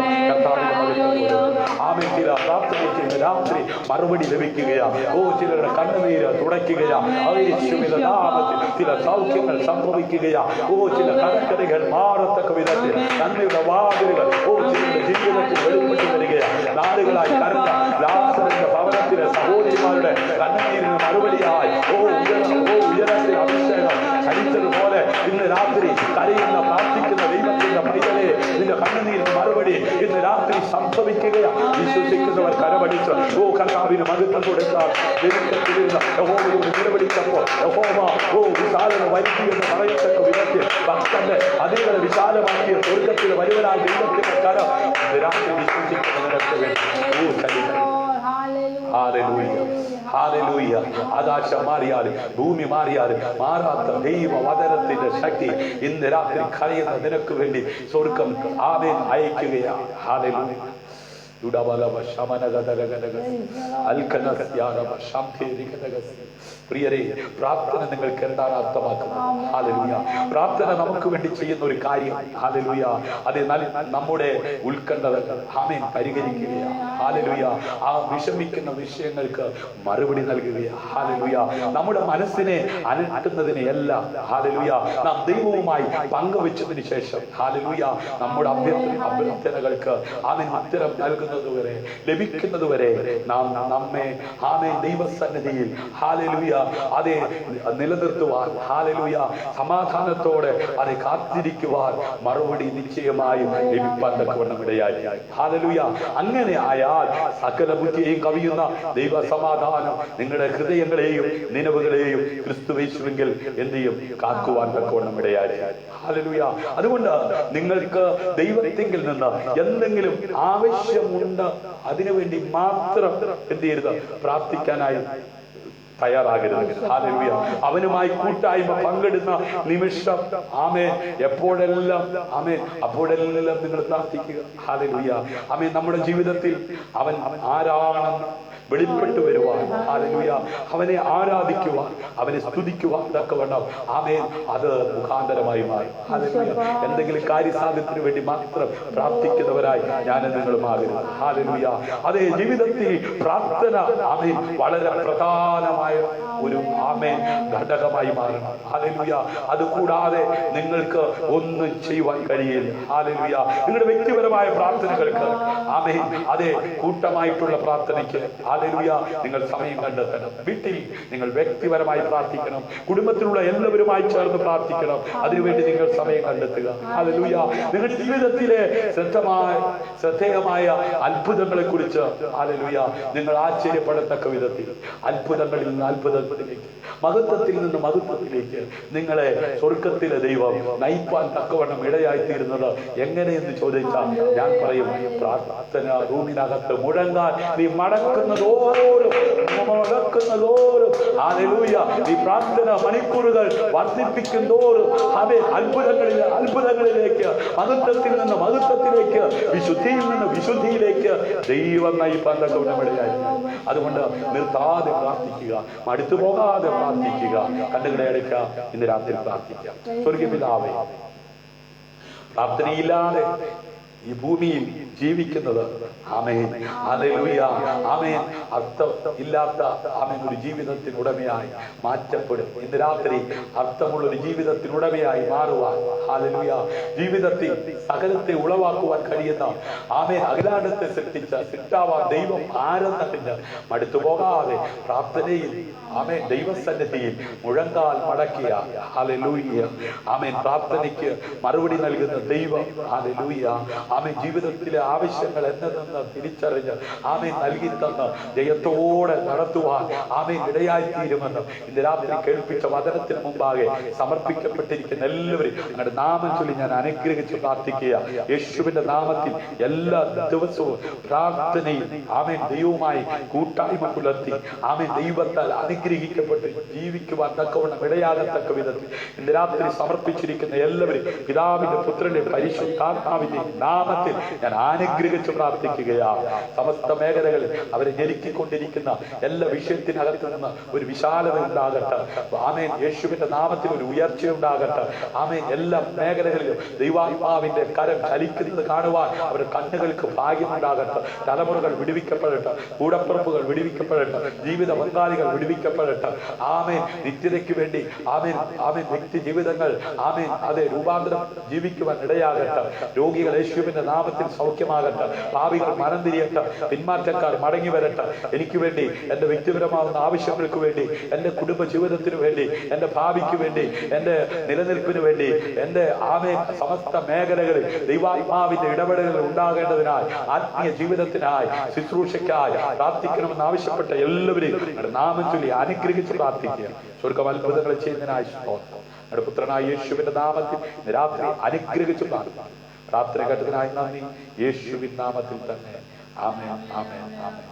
ആമേൻ ചില പ്രാർത്ഥനയ്ക്ക് ഇന്ന് രാത്രി മറുപടി ലഭിക്കുകയാ. ചിലരുടെ കണ്ണുനീര് തുടയ്ക്കുകയാ. യേശുവിന്റെ നാമത്തിൽ ചില സൗഖ്യങ്ങൾ സംഭവിക്കുകയാ. ചില കടക്കരകൾ മാറത്തക്ക വിധത്തിൽ നന്മയുടെ വാതിലുകൾ ചിലരുടെ ജീവിതത്തിൽ വെളിപ്പെട്ടു വരികയാണ്. നാളുകളായി കരഞ്ഞ ലാസറിന്റെ ഭവനത്തിലെ സഹോദരിമാരുടെ കണ്ണുനീരിന് മറുപടിയായി ഉയരത്തിൽ അഭിഷേകം ചലിച്ചതുപോലെ ഇന്ന് രാത്രി കരയുന്ന പ്രാർത്ഥിക്കുന്ന ദൈവത്തിന്റെ പൈതലെ നിന്റെ കണ്ണുനീരിന് മറുപടി ഇന്ന് രാത്രി സംഭവിക്കുക പ്രാർത്ഥിക്കുകയാ. വിശ്വസിക്കുന്നവർ കരമടിച്ച് ഓ കർത്താവിന് മഹത്വം കൊടുക്കാൻ യഹോവയോട് നിലവിളിച്ചപ്പോൾ യഹോവ ഓ വിശാലത വരുത്തി എന്ന് പറയത്തക്ക വിധത്തിൽ ഭക്തന്റെ അതികളെ വിശാലമാക്കിയ സ്വർഗത്തിൽ വരുവനായ ദൈവത്തിന്റെ കരം രാത്രി വിശ്വസിക്കുന്നതിനൊക്കെ വേണ്ടി ഓ ചലിക്കണം. ആകാശം മാറിയാലും ഭൂമി മാറിയാലും മാറാത്ത ദൈവ വചനത്തിന്റെ ശക്തി ഇന്ന് രാത്രി കരയുന്ന നിനക്ക് വേണ്ടി സ്വർഗം ആമേൻ അയക്കുകയാണ്. ഹല്ലേലൂയ. പ്രിയരെ, പ്രാർത്ഥന നിങ്ങൾക്ക് എന്താണ് അർത്ഥമാക്കുന്നത്? ഹല്ലേലൂയ. പ്രാർത്ഥന നമുക്ക് വേണ്ടി ചെയ്യുന്ന ഒരു കാര്യം. ഹല്ലേലൂയ. അത് നമ്മുടെ ഉത്കണ്ഠകൾ ആമേൻ പരിഹരിക്കുകയാണ്. ഹല്ലേലൂയ. ആ വിഷമിക്കുന്ന വിഷയങ്ങൾക്ക് മറുപടി നൽകുകയാണ്. ഹല്ലേലൂയ. നമ്മുടെ മനസ്സിനെ അലട്ടുന്നതിനെ എല്ലാം ഹല്ലേലൂയ നാം ദൈവവുമായി പങ്കുവെച്ചതിന് ശേഷം ഹല്ലേലൂയ നമ്മുടെ അഭ്യർത്ഥനകൾക്ക് ആമേൻ ഉത്തരം നൽകുന്നതുവരെ ലഭിക്കുന്നതുവരെ നാം നമ്മെ ആമേൻ ദൈവസന്നിധിയിൽ ഹല്ലേലൂയ അതെ നിലനിർത്തുവാൻ ഹല്ലേലൂയ സമാധാനത്തോടെ അതെ കാത്തിരിക്കുവാൻ മറുപടി നിശ്ചയമായും ലഭിപ്പാൻ തക്കവണ്ണം ഇടയായി. ഹല്ലേലൂയ. അങ്ങനെ ആയാൽ സകല ബുദ്ധിയെയും കവിയുന്ന ദൈവ സമാധാനം നിങ്ങളുടെ ഹൃദയങ്ങളെയും നിലവുകളെയും ക്രിസ്തുവേശുവെങ്കിൽ എന്ത് ചെയ്യും? കാക്കുവാൻ തക്കവണ്ണം ഇടയായി. ഹല്ലേലൂയ. അതുകൊണ്ട് നിങ്ങൾക്ക് ദൈവത്തിങ്കിൽ നിന്ന് എന്തെങ്കിലും ആവശ്യമുണ്ട്, അതിനുവേണ്ടി മാത്രം എന്ത് ചെയ്യരുത്? പ്രാർത്ഥിക്കാനായി തയ്യാറാകരുത്. ഹല്ലേലൂയ. അവനുമായി കൂട്ടായ്മ പങ്കിടുന്ന നിമിഷം ആമേൻ എപ്പോഴെല്ലാം ആമേൻ അപ്പോഴെല്ലാം നിങ്ങൾ പ്രാർത്ഥിക്കുക. ഹല്ലേലൂയ. ആമേൻ നമ്മുടെ ജീവിതത്തിൽ അവൻ ആരാണെന്ന് വെളിപ്പെട്ടു വരുവാൻ ഹല്ലേലൂയ അവനെ ആരാധിക്കുവാൻ അവനെ സ്തുതിക്കുവാൻ തക്കവണ്ണം ആമേൻ അത് മുഖാന്തരമായി മാറും. ഹല്ലേലൂയ. എന്തെങ്കിലും കാര്യസാധ്യത്തിന് വേണ്ടി മാത്രം പ്രാർത്ഥിക്കുന്നവരായി ഞാൻ നിങ്ങൾ മാറുന്നു. ഹല്ലേലൂയ. അതേ ജീവിതത്തിൽ പ്രാർത്ഥന ആമേൻ വളരെ പ്രധാനമായ ഒരു ആമേൻ ഘടകമായി മാറണം. ഹല്ലേലൂയ. അതുകൂടാതെ നിങ്ങൾക്ക് ഒന്നും ചെയ്യുവാൻ കഴിയില്ല. ഹല്ലേലൂയ. നിങ്ങളുടെ വ്യക്തിപരമായ പ്രാർത്ഥനകൾക്ക് ആമേൻ അതേ കൂട്ടമായിട്ടുള്ള പ്രാർത്ഥനയ്ക്ക് ഹല്ലേലൂയ നിങ്ങൾ സമയം കണ്ടെത്തണം. വീട്ടിൽ നിങ്ങൾ വ്യക്തിപരമായി പ്രാർത്ഥിക്കണം. കുടുംബത്തിലുള്ള എല്ലാവരുമായി ചേർന്ന് പ്രാർത്ഥിക്കണം. അതിനുവേണ്ടി നിങ്ങൾ സമയം കണ്ടെത്തുക. ഹല്ലേലൂയ. നിങ്ങളുടെ ജീവിതത്തിലെ ശ്രദ്ധേയമായ അത്ഭുതങ്ങളെ കുറിച്ച് ഹല്ലേലൂയ നിങ്ങൾ ആശ്ചര്യപ്പെടത്തക്ക വിധത്തിൽ അത്ഭുതങ്ങളിൽ നിന്ന് അത്ഭുതങ്ങളിലേക്ക് മഹത്വത്തിൽ നിന്ന് മഹത്വത്തിലേക്ക് നിങ്ങളെ സ്വർഗത്തിലെ ദൈവം നയിപ്പാൻ തക്കവണ്ണം ഇടയായിത്തീരുന്നത് എങ്ങനെയെന്ന് ചോദിച്ചാൽ ഞാൻ പറയും പ്രാർത്ഥന റൂമിനകത്ത് മുഴങ്ങാൻ നീ മടക്കുന്നതോറും ഹല്ലേലൂയ നീ പ്രാർത്ഥന മണിക്കൂറുകൾ വർദ്ധിപ്പിക്കുന്നതോറും അവൻ അത്ഭുതങ്ങളിലേക്ക് മഹത്വത്തിൽ നിന്ന് മഹത്വത്തിലേക്ക് വിശുദ്ധിയിൽ നിന്ന് വിശുദ്ധിയിലേക്ക് ദൈവം നയിപ്പാൻ തക്കവണ്ണം ഇടയായി. അതുകൊണ്ട് നിർത്താതെ പ്രാർത്ഥിക്കുക, മടുത്തു പോകാതെ പ്രാർത്ഥിക്കുക, കണ്ണുകളെ അടയ്ക്കുക. ഇന്ന് രാത്രി പ്രാർത്ഥിക്കുക. സ്വർഗ്ഗീയ പിതാവേ, പ്രാർത്ഥനയില്ലാതെ ഈ ഭൂമിയിൽ ജീവിക്കുന്നത് ആമേൻ ഹല്ലേലൂയ ആമേൻ അർത്ഥം ഇല്ലാത്ത ആമേൻ ഒരു ജീവിതത്തിനുടമയായി മാറ്റപ്പെടും. ഇന്ന് രാത്രി അർത്ഥമുള്ള ഒരു ജീവിതത്തിനുടമയായി മാറുവാൻ ഹല്ലേലൂയ ജീവിതത്തിൽ സകലത്തെ ഉളവാക്കുവാൻ കഴിയുന്ന ആമേൻ അഖിലാണ്ടത്തെ സൃഷ്ടിച്ച സിട്ടാവാൻ ദൈവം ആരെന്നതിന് മടുത്തു പോകാതെ പ്രാർത്ഥനയിൽ ആമേൻ ദൈവസന്നിധിയിൽ മുഴങ്കാൽ മടക്കിയ ഹല്ലേലൂയ ആമേൻ പ്രാർത്ഥനയ്ക്ക് മറുപടി നൽകുന്ന ദൈവം ഹല്ലേലൂയ ആമേൻ ജീവിതത്തിലെ ആവശ്യങ്ങൾ എന്നതെന്ന് തിരിച്ചറിഞ്ഞ് ആമേൻ നൽകി തന്ന് ജയത്തോടെ നടത്തുവാൻ ആമേൻ ഇടയായിത്തീരുമെന്ന് ഇന്ന് രാത്രി കേൾപ്പിച്ച വചനത്തിന് മുമ്പാകെ സമർപ്പിക്കപ്പെട്ടിരിക്കുന്ന എല്ലാവരും അങ്ങയുടെ നാമം ചൊല്ലി ഞാൻ അനുഗ്രഹിച്ച് പ്രാർത്ഥിക്കുക. യേശുവിന്റെ നാമത്തിൽ എല്ലാ ദിവസവും പ്രാർത്ഥനയിൽ ആമേൻ ദൈവവുമായി കൂട്ടായ്മ പുലർത്തി ആമേൻ ദൈവത്താൽ അനുഗ്രഹിക്കപ്പെട്ട് ജീവിക്കുവാൻ തക്കവണ്ണം ഇടയാകത്തക്ക വിധത്തിൽ ഇന്ന് രാത്രി സമർപ്പിച്ചിരിക്കുന്ന എല്ലാവരും പിതാവിന്റെ പുത്രന്റെ പരിശുദ്ധാത്മാവിന്റെ നാമത്തിൽ ഞാൻ അനുഗ്രഹിച്ച് പ്രാർത്ഥിക്കുകയാണ്. സമസ്ത മേഖലകളിൽ അവരെ ഞെരുക്കിക്കൊണ്ടിരിക്കുന്ന എല്ലാ വിഷയത്തിനകത്ത് നിന്ന് ഒരു വിശാലത ഉണ്ടാകട്ടെ. ആമേൻ യേശുവിന്റെ നാമത്തിൽ ഒരു ഉയർച്ച ഉണ്ടാകട്ടെ. ആമേൻ എല്ലാ മേഖലകളിലും ദൈവാത്മാവിന്റെ കരം ചലിക്കുന്നത് കാണുവാൻ അവരുടെ കണ്ണുകൾക്ക് ഭാഗ്യമുണ്ടാകട്ടെ. തലമുറകൾ വിടുവിക്കപ്പെടട്ടെ, കൂടപ്പുറപ്പുകൾ വിടുവിക്കപ്പെടട്ടെ, ജീവിത പങ്കാളികൾ വിടുവിക്കപ്പെടട്ടെ. ആമേൻ നിത്യതയ്ക്ക് വേണ്ടി ആമേൻ ആമേൻ വ്യക്തി ജീവിതങ്ങൾ ആമേൻ അതെ രൂപാന്തരം ജീവിക്കുവാൻ ഇടയാകട്ടെ. രോഗികൾ യേശുവിന്റെ യേശുവിന്റെ നാമത്തിൽ സൗഖ്യമാകട്ടെ. പാപികൾ മനം തിരിയട്ടെ, പിന്മാറ്റക്കാർ മടങ്ങി വരട്ടെ. എനിക്ക് വേണ്ടി, എന്റെ വ്യക്തിപരമാകുന്ന ആവശ്യങ്ങൾക്ക് വേണ്ടി, എന്റെ കുടുംബ ജീവിതത്തിന് വേണ്ടി, എന്റെ ഭാവിക്ക് വേണ്ടി, എന്റെ നിലനിൽപ്പിന് വേണ്ടി, എന്റെ സമസ്ത മേഖലകളിൽ ദൈവാത്മാവിന്റെ ഇടപെടലുകൾ ഉണ്ടാകേണ്ടതിനായി, ആത്മീയ ജീവിതത്തിനായി, ശുശ്രൂഷയ്ക്കായി പ്രാർത്ഥിക്കണമെന്ന് ആവശ്യപ്പെട്ട എല്ലാവരെയും നാമം ചൊല്ലി അനുഗ്രഹിച്ച് പ്രാർത്ഥിക്കുക. സ്വർഗ്ഗം അത്ഭുതങ്ങൾ ചെയ്യുന്നതിനായി സ്തോത്രം. നമ്മുടെ പുത്രനായ യേശുവിന്റെ നാമത്തിൽ രാത്രി അനുഗ്രഹിച്ച് പ്രാർത്ഥിക്കും. പ്രാർത്ഥന കേട്ടതിനായി നന്ദി, യേശുവിൻ നാമത്തിൽ തന്നെ. ആമേൻ, ആമേൻ, ആമേൻ.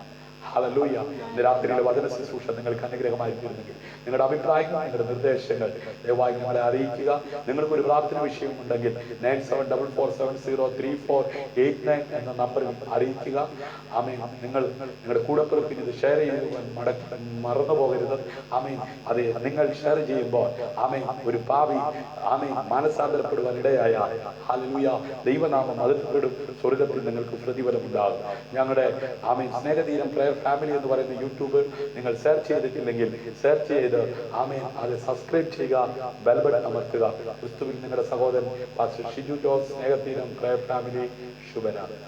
ഹല്ലേലൂയ. ഇന്ന് രാത്രിയിലെ വചന ശുശ്രൂഷ നിങ്ങൾക്ക് അനുഗ്രഹമായി തീരുന്നെങ്കിൽ നിങ്ങളുടെ അഭിപ്രായങ്ങൾ, നിങ്ങളുടെ നിർദ്ദേശങ്ങൾ ദയവായി ഞങ്ങളെ അറിയിക്കുക. നിങ്ങൾക്കൊരു പ്രാർത്ഥന വിഷയം ഉണ്ടെങ്കിൽ 9744703489 എന്ന നമ്പറിൽ അറിയിക്കുക. ആമേൻ. നിങ്ങൾ നിങ്ങളുടെ കൂടപ്പിറപ്പിന് ഇത് ഷെയർ ചെയ്യുവാൻ മറന്നു പോകരുത്. ആമേൻ. അതെ, നിങ്ങൾ ഷെയർ ചെയ്യുമ്പോൾ ആമേൻ ഒരു പാവി ആമേൻ മാനസാന്തരപ്പെടുവാൻ ഇടയായ ഹല്ലേലൂയ ദൈവനാമം അതിർപ്പെടും. സ്വർഗത്തിൽ നിങ്ങൾക്ക് പ്രതിഫലം ഉണ്ടാകും. ഞങ്ങളുടെ ആമേൻ സ്നേഹതീരം പ്രയർ ഫാമിലി എന്ന് പറയുന്ന യൂട്യൂബ് നിങ്ങൾ സെർച്ച് ചെയ്തിട്ടില്ലെങ്കിൽ സെർച്ച് ചെയ്ത് ആമേൻ അത് സബ്സ്ക്രൈബ് ചെയ്യുക, ബെൽ ബട്ടൺ അമർത്തുക. ക്രിസ്തുവിൽ നിങ്ങളുടെ സഹോദരൻ പാസ്റ്റർ ഷിജു ജോസ്, സ്നേഹതീരം പ്രയർ ഫാമിലി. ശുഭരാത്രി.